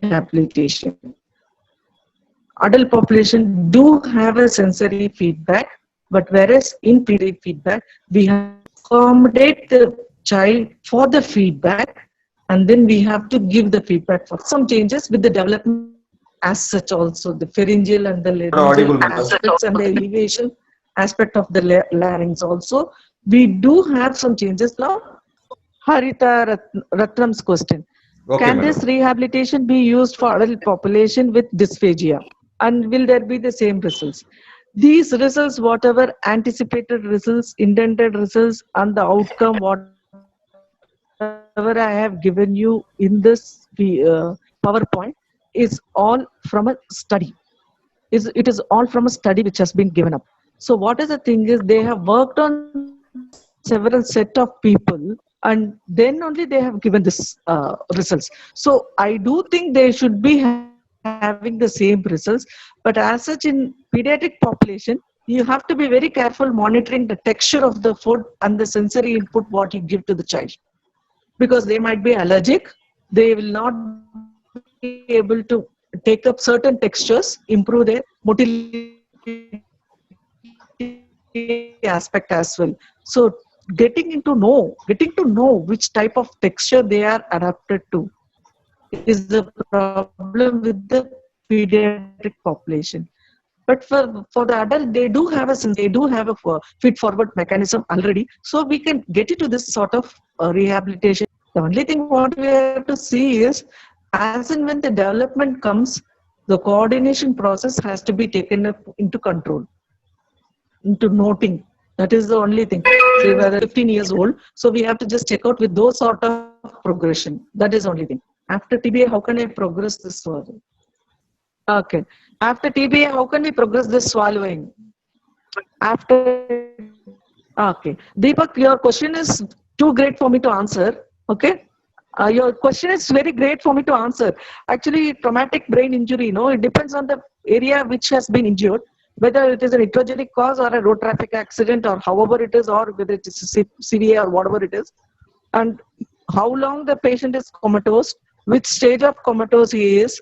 Speaker 3: application. Adult population do have a sensory feedback, but whereas in pediatric feedback, we have to accommodate the child for the feedback, and then we have to give the feedback for some changes with the development as such also, the pharyngeal and the laryngeal aspects and the elevation aspect of the larynx also. We do have some changes now. Harita Ratnam's question.
Speaker 1: Okay,
Speaker 3: Can
Speaker 1: madam.
Speaker 3: this rehabilitation be used for adult population with dysphagia? And will there be the same results? These results, whatever anticipated results, intended results, and the outcome, whatever I have given you in this PowerPoint, is all from a study. It is all from a study which has been given up. So what is the thing is, they have worked on several set of people, and then only they have given this results. So I do think they should be having the same results, but as such in pediatric population, you have to be very careful monitoring the texture of the food and the sensory input what you give to the child, because they might be allergic. They will not be able to take up certain textures, improve their motility aspect as well. So getting to know which type of texture they are adapted to. is the problem with the pediatric population. But for the adult, they do have a feed forward mechanism already, so we can get into this sort of rehabilitation. The only thing what we have to see is, as and when the development comes, the coordination process has to be taken up into control, into noting. That is the only thing. Say whether 15 years old, so we have to just check out with those sort of progression. That is the only thing. After TBA, how can I progress this further? Okay. After TBA, how can we progress this swallowing? After, okay. Deepak, your question is too great for me to answer. Okay. Your question is very great for me to answer. Actually, traumatic brain injury, it depends on the area which has been injured, whether it is an iatrogenic cause or a road traffic accident or however it is, or whether it is CVA or whatever it is, and how long the patient is comatose, which stage of comatose he is,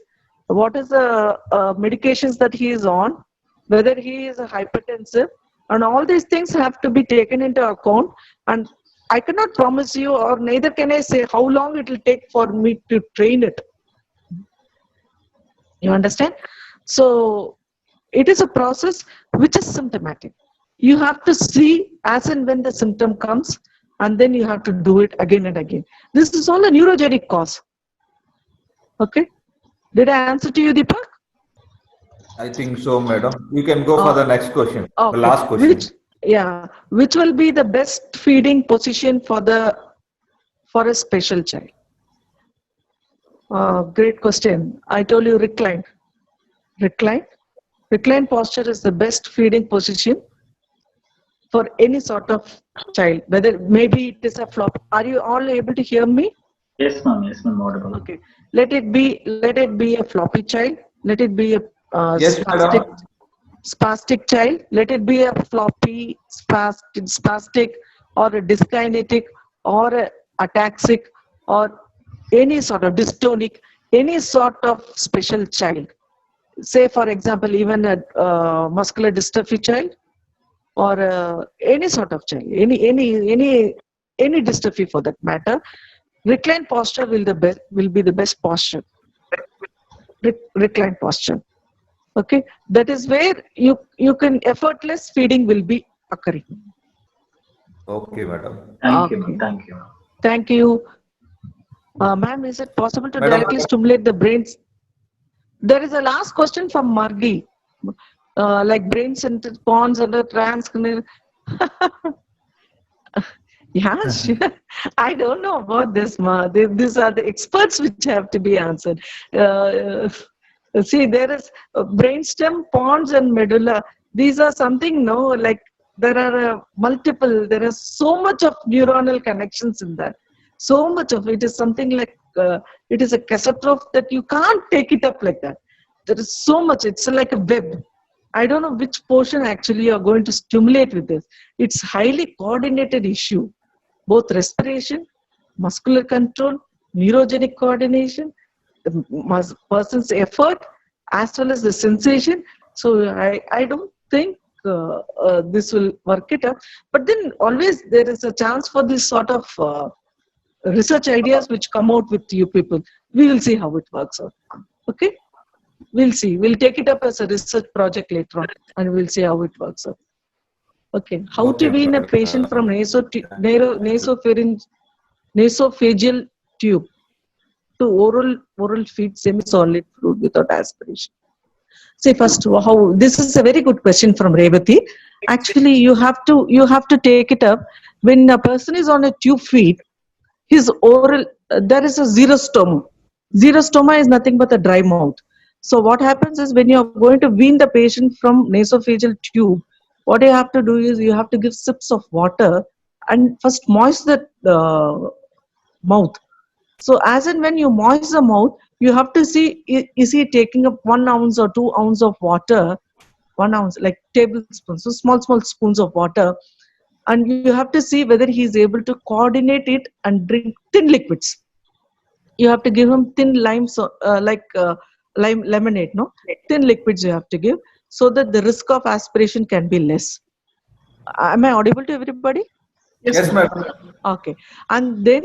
Speaker 3: what is the medications that he is on, whether he is a hypertensive, and all these things have to be taken into account. And I cannot promise you, or neither can I say how long it will take for me to train it. You understand? So it is a process which is symptomatic. You have to see as and when the symptom comes, and then you have to do it again and again. This is all a neurogenic cause. Okay? Did I answer to you, Deepak?
Speaker 1: I think so, madam. You can go for the next question,
Speaker 3: Okay.
Speaker 1: the last question.
Speaker 3: Which will be the best feeding position for a special child? Great question. I told you recline. Recline posture is the best feeding position for any sort of child. Whether maybe it is a flop. Are you all able to hear me?
Speaker 5: Yes, ma'am, audible.
Speaker 3: Okay. Let it be a floppy child. Let it be a
Speaker 1: Yes, madam.
Speaker 3: spastic child. Let it be a floppy, spastic, or a dyskinetic, or a ataxic, or any sort of dystonic, any sort of special child. Say, for example, even a muscular dystrophy child, or any sort of child, any dystrophy for that matter. Recline posture will be the best posture. Recline posture. Okay, that is where you can effortless feeding will be occurring.
Speaker 1: Okay, madam.
Speaker 5: Thank you, ma'am. Thank you.
Speaker 3: Thank you. Ma'am, is it possible to
Speaker 1: Madam,
Speaker 3: directly stimulate the brains? There is a last question from Margi. Like brain centered pawns under trans. Yeah, sure. I don't know about this, Ma. These are the experts which have to be answered. See, there is brainstem, pons, and medulla. These are something, like there are multiple, there is so much of neuronal connections in that. So much of it is something like, it is a cassette that you can't take it up like that. There is so much, it's like a web. I don't know which portion actually you're going to stimulate with this. It's highly coordinated issue. Both respiration, muscular control, neurogenic coordination, the person's effort, as well as the sensation. So I don't think this will work it out. But then always there is a chance for this sort of research ideas which come out with you people. We will see how it works out. Okay? We'll see. We'll take it up as a research project later on, and we'll see how it works out. Okay. How to wean a patient from nasopharyngeal tube to oral feed semi-solid fluid without aspiration? See, first, how this is a very good question from Revati. Actually, you have to take it up when a person is on a tube feed. His oral there is a xerostoma. Xerostoma is nothing but a dry mouth. So what happens is when you are going to wean the patient from nasopharyngeal tube, what you have to do is you have to give sips of water and first moist the mouth. So as and when you moist the mouth, you have to see, is he taking up 1 ounce or 2 ounces of water, 1 ounce, like tablespoons, so small spoons of water. And you have to see whether he is able to coordinate it and drink thin liquids. You have to give him thin lime, lemonade, thin liquids you have to give, so that the risk of aspiration can be less. Am I audible to everybody?
Speaker 1: Yes, madam.
Speaker 3: Okay. And then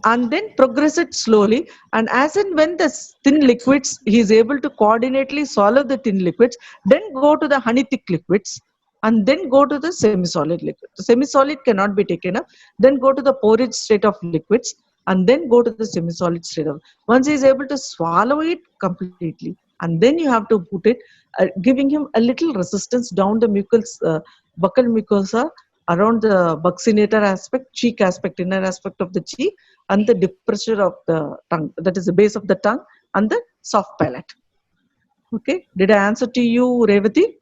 Speaker 3: and then progress it slowly. And as and when the thin liquids, he is able to coordinately swallow the thin liquids, then go to the honey thick liquids, and then go to the semi-solid liquid. The semi-solid cannot be taken up, then go to the porridge state of liquids, and then go to the semi-solid state of. Once he is able to swallow it completely, and then you have to put it, giving him a little resistance down the buccal mucosa, around the buccinator aspect, cheek aspect, inner aspect of the cheek, and the depressure of the tongue, that is the base of the tongue, and the soft palate. Okay, did I answer to you, Revati?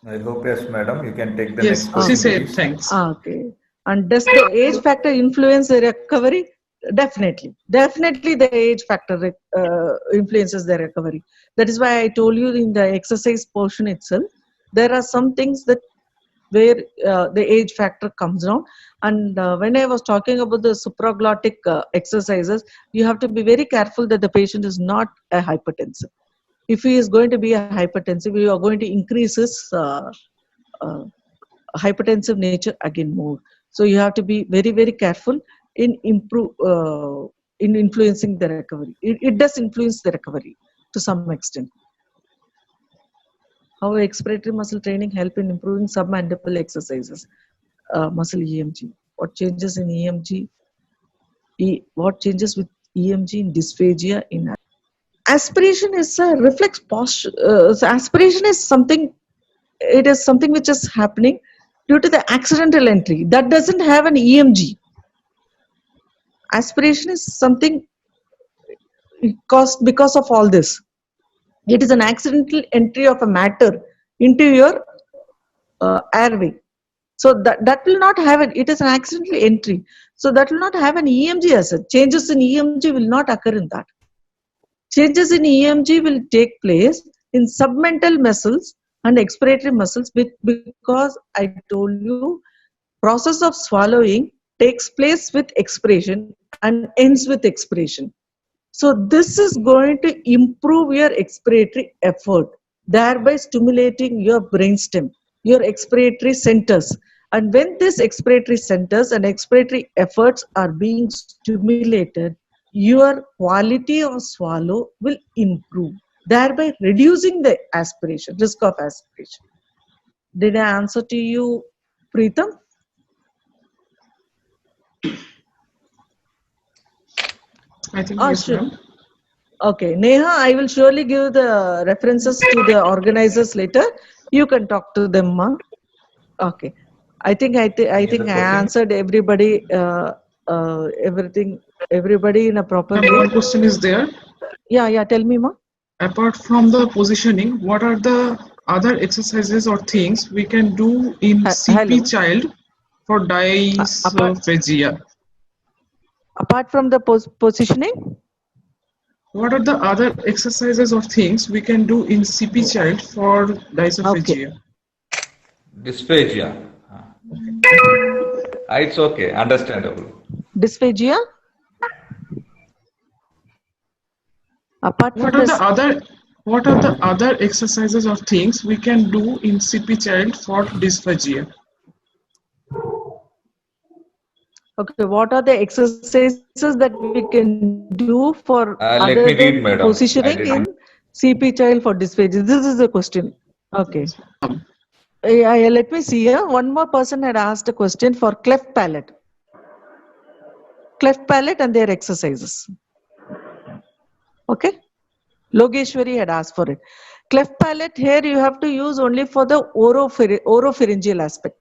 Speaker 1: I hope yes, madam. You can take the
Speaker 4: Yes,
Speaker 1: next question.
Speaker 4: she said
Speaker 1: please.
Speaker 4: thanks.
Speaker 3: Okay. And does the age factor influence the recovery? Definitely. Definitely the age factor influences the recovery. That is why I told you in the exercise portion itself, there are some things that where the age factor comes down. And when I was talking about the supraglottic exercises, you have to be very careful that the patient is not a hypertensive. If he is going to be a hypertensive, you are going to increase his hypertensive nature again more. So you have to be very, very careful in influencing the recovery. It does influence the recovery to some extent. How expiratory muscle training help in improving submandible exercises? Muscle EMG. What changes in EMG? What changes with EMG in dysphagia in aspiration is a reflex posture. Aspiration is something. It is something which is happening due to the accidental entry that doesn't have an EMG. Aspiration is something caused because of all this. It is an accidental entry of a matter into your airway. So that will not have it. It is an accidental entry. So that will not have an EMG as such. Changes in EMG will not occur in that. Changes in EMG will take place in submental muscles and expiratory muscles because I told you process of swallowing takes place with expiration and ends with expiration. So this is going to improve your expiratory effort, thereby stimulating your brainstem, your expiratory centers. And when these expiratory centers and expiratory efforts are being stimulated, your quality of swallow will improve, thereby reducing the aspiration, risk of aspiration. Did I answer to you, Preetham?
Speaker 4: I think yes,
Speaker 3: Sure.
Speaker 4: ma'am.
Speaker 3: Okay, Neha, I will surely give the references to the organizers later. You can talk to them, ma. Okay, I think I answered everybody, everybody in a proper
Speaker 4: Ma'am,
Speaker 3: way.
Speaker 4: one question is there.
Speaker 3: Yeah, tell me, ma.
Speaker 4: Apart from the positioning, what are the other exercises or things we can do in CP
Speaker 3: hello.
Speaker 4: child for dysphagia?
Speaker 3: Apart from the positioning?
Speaker 4: What are the other exercises or things we can do in CP child for dysphagia?
Speaker 3: Okay.
Speaker 1: Dysphagia. It's okay, understandable.
Speaker 3: Dysphagia? Apart from
Speaker 4: what are the other exercises or things we can do in CP child for dysphagia?
Speaker 3: Okay, what are the exercises that we can do for
Speaker 1: Let me read, madam.
Speaker 3: positioning in CP child for dysphagia? This is the question. Okay. Let me see here. One more person had asked a question for cleft palate. Cleft palate and their exercises. Okay. Logeshwari had asked for it. Cleft palate, here you have to use only for the oropharyngeal aspect.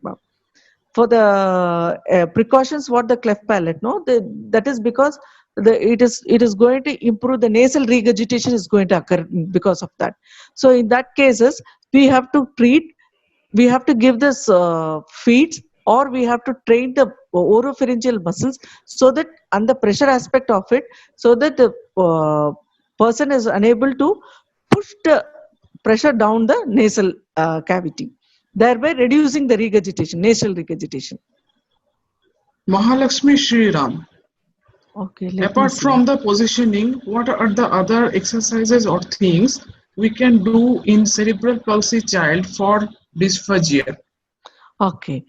Speaker 3: For the precautions, what the cleft palate, no, that is because it is going to improve the nasal regurgitation is going to occur because of that. So in that cases, we have to treat, we have to give this feeds, or we have to train the oropharyngeal muscles so that, and the pressure aspect of it, so that the person is unable to push the pressure down the nasal cavity, thereby reducing the regurgitation, nasal regurgitation.
Speaker 4: Mahalakshmi Sriram.
Speaker 3: Okay.
Speaker 4: Apart from the positioning, what are the other exercises or things we can do in cerebral palsy child for dysphagia?
Speaker 3: Okay.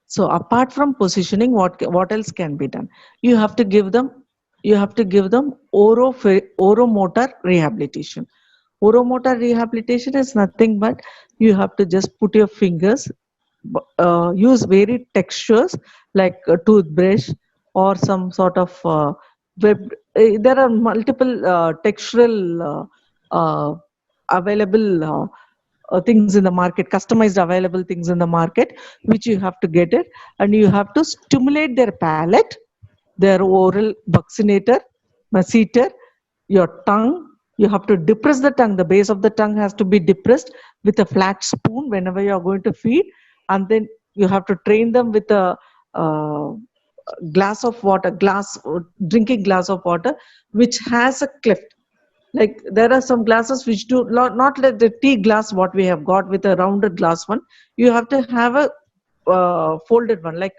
Speaker 3: So apart from positioning, what else can be done? You have to give them oromotor rehabilitation. Oromotor rehabilitation is nothing but you have to just put your fingers, use varied textures like a toothbrush or some sort of web. There are multiple textural available things in the market, customized available things in the market, which you have to get it, and you have to stimulate their palate, their oral buccinator, masseter, your tongue. You have to depress the tongue. The base of the tongue has to be depressed with a flat spoon whenever you are going to feed, and then you have to train them with a glass of water, drinking glass of water, which has a cleft. Like there are some glasses which do not like the tea glass what we have got with a rounded glass one. You have to have a folded one, like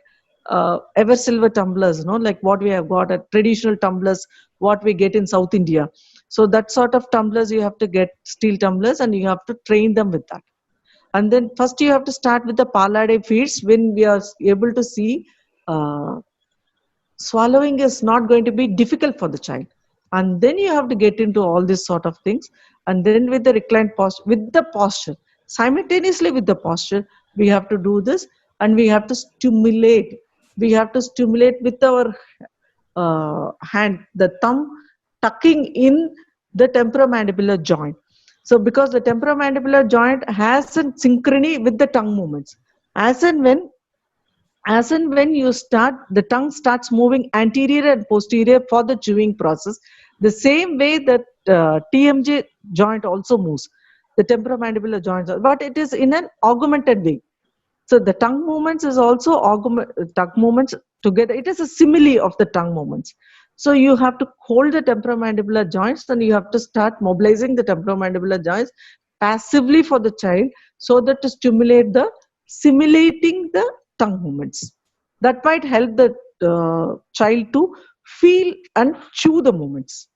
Speaker 3: ever silver tumblers, like what we have got at traditional tumblers, what we get in South India. So that sort of tumblers, you have to get steel tumblers and you have to train them with that. And then first you have to start with the Palade feeds. When we are able to see swallowing is not going to be difficult for the child, and then you have to get into all these sort of things, and then with the reclined posture, with the posture, simultaneously with the posture, we have to do this, and we have to stimulate with our hand, the thumb tucking in the temporomandibular joint. So because the temporomandibular joint has a synchrony with the tongue movements, as and when you start, the tongue starts moving anterior and posterior for the chewing process, the same way that TMJ joint also moves, the temporomandibular joint, but it is in an augmented way. So the tongue movements is also tongue movements together. It is a simile of the tongue movements. So you have to hold the temporomandibular joints and you have to start mobilizing the temporomandibular joints passively for the child, so that to stimulate the simulating the tongue movements. That might help the child to feel and chew the movements,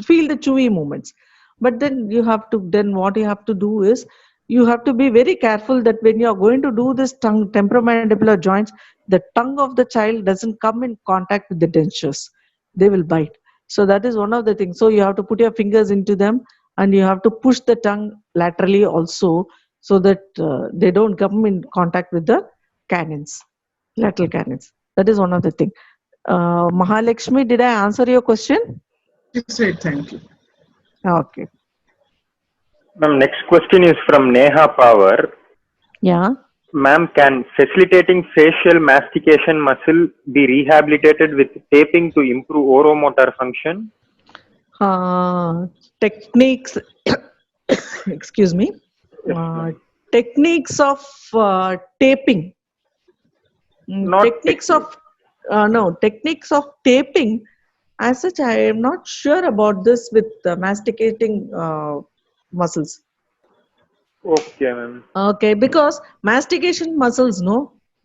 Speaker 3: feel the chewy movements. But then what you have to do is, you have to be very careful that when you are going to do this temporomandibular joints, the tongue of the child doesn't come in contact with the dentures. They will bite. So that is one of the things. So you have to put your fingers into them and you have to push the tongue laterally also, so that they don't come in contact with the canines, lateral canines. That is one of the things. Mahalakshmi, did I answer your question?
Speaker 4: Yes, right. Thank you.
Speaker 3: Okay.
Speaker 7: Ma'am, next question is from Neha Power.
Speaker 3: Yeah.
Speaker 7: Ma'am, can facilitating facial mastication muscle be rehabilitated with taping to improve oromotor function?
Speaker 3: Techniques, excuse me, techniques of taping. Techniques of taping. As such, I am not sure about this with masticating muscles.
Speaker 7: Okay, ma'am.
Speaker 3: Okay, because mastication muscles,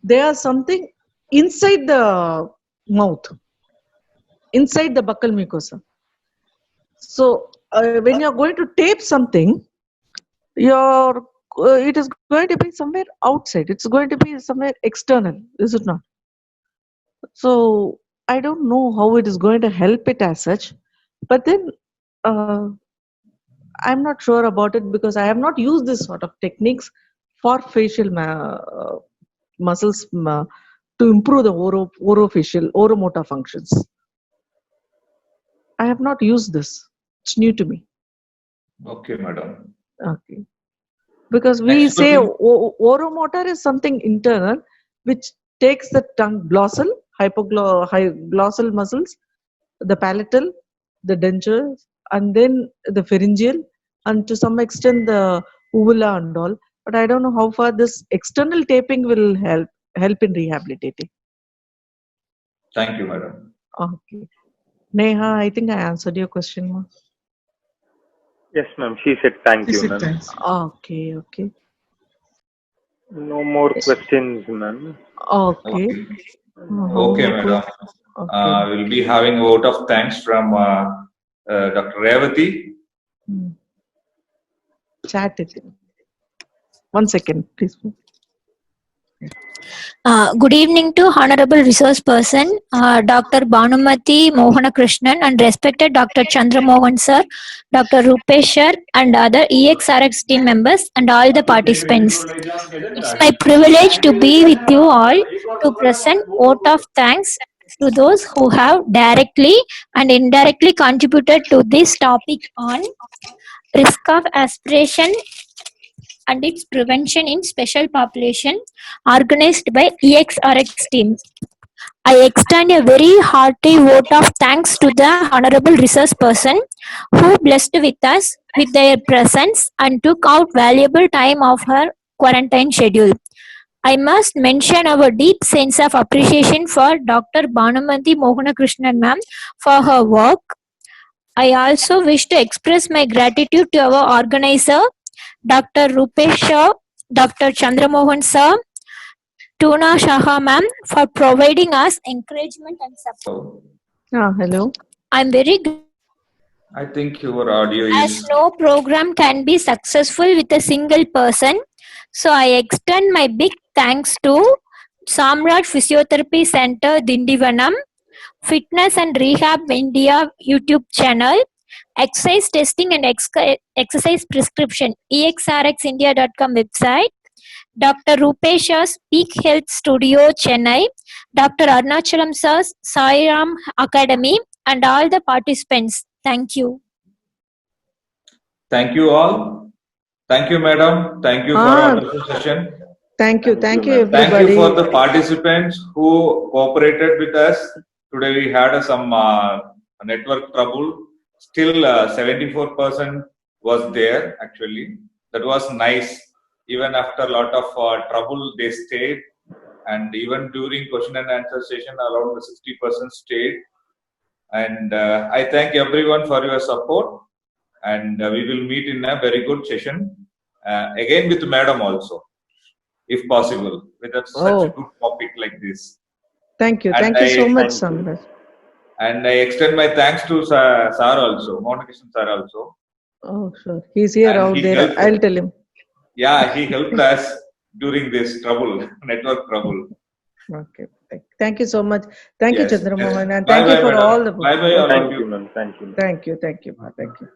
Speaker 3: they are something inside the mouth, inside the buccal mucosa. So when you're going to tape something, it is going to be somewhere outside. It's going to be somewhere external, is it not? So I don't know how it is going to help it as such, but then I'm not sure about it, because I have not used this sort of techniques for facial muscles to improve the oromotor functions. I have not used this. It's new to me.
Speaker 1: Okay, madam.
Speaker 3: Okay. Because we
Speaker 1: Next
Speaker 3: say
Speaker 1: question.
Speaker 3: oromotor is something internal which takes the tongue, glossal, glossal muscles, the palatal, the dentures, and then the pharyngeal, and to some extent the uvula and all. But I don't know how far this external taping will help in rehabilitating.
Speaker 1: Thank you, madam.
Speaker 3: Okay. Neha, I think I answered your question, ma.
Speaker 7: Yes, ma'am. She said thank
Speaker 4: She
Speaker 7: you,
Speaker 4: said
Speaker 7: ma'am.
Speaker 4: thanks.
Speaker 3: Okay.
Speaker 7: No more questions, ma'am.
Speaker 3: Okay.
Speaker 1: Okay, madam.
Speaker 3: Okay.
Speaker 1: We'll be having a vote of thanks from Dr. Revati.
Speaker 3: Chat it. 1 second, please.
Speaker 8: Good evening to Honorable Resource Person, Dr. Bhanumati Mohanakrishnan and respected Dr. Chandramohan Sir, Dr. Rupesh Sir and other EXRX team members and all the participants. It's my privilege to be with you all to present vote of thanks to those who have directly and indirectly contributed to this topic on risk of aspiration and its prevention in special population organized by EXRX team. I extend a very hearty vote of thanks to the Honorable Resource Person who blessed with us with their presence and took out valuable time of her quarantine schedule. I must mention our deep sense of appreciation for Dr. Bhanumati Mohanakrishnan ma'am for her work. I also wish to express my gratitude to our organizer, Dr. Rupesh Shah, Dr. Chandramohan Sir, Tuna Shaha ma'am for providing us encouragement and support.
Speaker 1: So,
Speaker 3: Hello.
Speaker 8: I'm very
Speaker 1: I think your audio
Speaker 8: as
Speaker 1: is.
Speaker 8: no program can be successful with a single person. So I extend my big thanks to Samrat Physiotherapy Center Dindivanam, Fitness and Rehab India YouTube channel, Exercise Testing and Exercise Prescription, exrxindia.com website, Dr. Rupesha's Peak Health Studio Chennai, Dr. Arnachalam Sir's Sairam Academy and all the participants. Thank you.
Speaker 1: Thank you all. Thank you, madam. Thank you for
Speaker 3: Ah,
Speaker 1: a wonderful session.
Speaker 3: Thank you
Speaker 7: Thank you,
Speaker 3: everybody.
Speaker 1: Thank you for the participants who cooperated with us. Today we had some network trouble. Still 74% was there actually. That was nice. Even after a lot of trouble, they stayed. And even during question and answer session, around the 60% stayed. And I thank everyone for your support. And we will meet in a very good session. Again with madam also, if possible, with such a good topic like this.
Speaker 3: Thank you.
Speaker 1: And
Speaker 3: Thank you so much,
Speaker 7: thank you.
Speaker 3: Samrat.
Speaker 1: And I extend my thanks to sir also, Mohanakrishnan sir also.
Speaker 3: Oh, sure. He's here
Speaker 1: And
Speaker 3: out
Speaker 1: he
Speaker 3: there.
Speaker 1: helped.
Speaker 3: I'll tell him.
Speaker 1: Yeah, he helped us during this trouble, network trouble.
Speaker 3: Okay. Thank you so much. Thank you,
Speaker 1: Yes.
Speaker 3: Chandramohan. And
Speaker 1: Bye
Speaker 3: thank you
Speaker 1: bye,
Speaker 3: for
Speaker 1: madam.
Speaker 3: all the.
Speaker 1: Bye bye, all of
Speaker 7: Thank
Speaker 1: you.
Speaker 7: you, ma'am. Thank you.
Speaker 3: Thank you. Thank you. Thank you.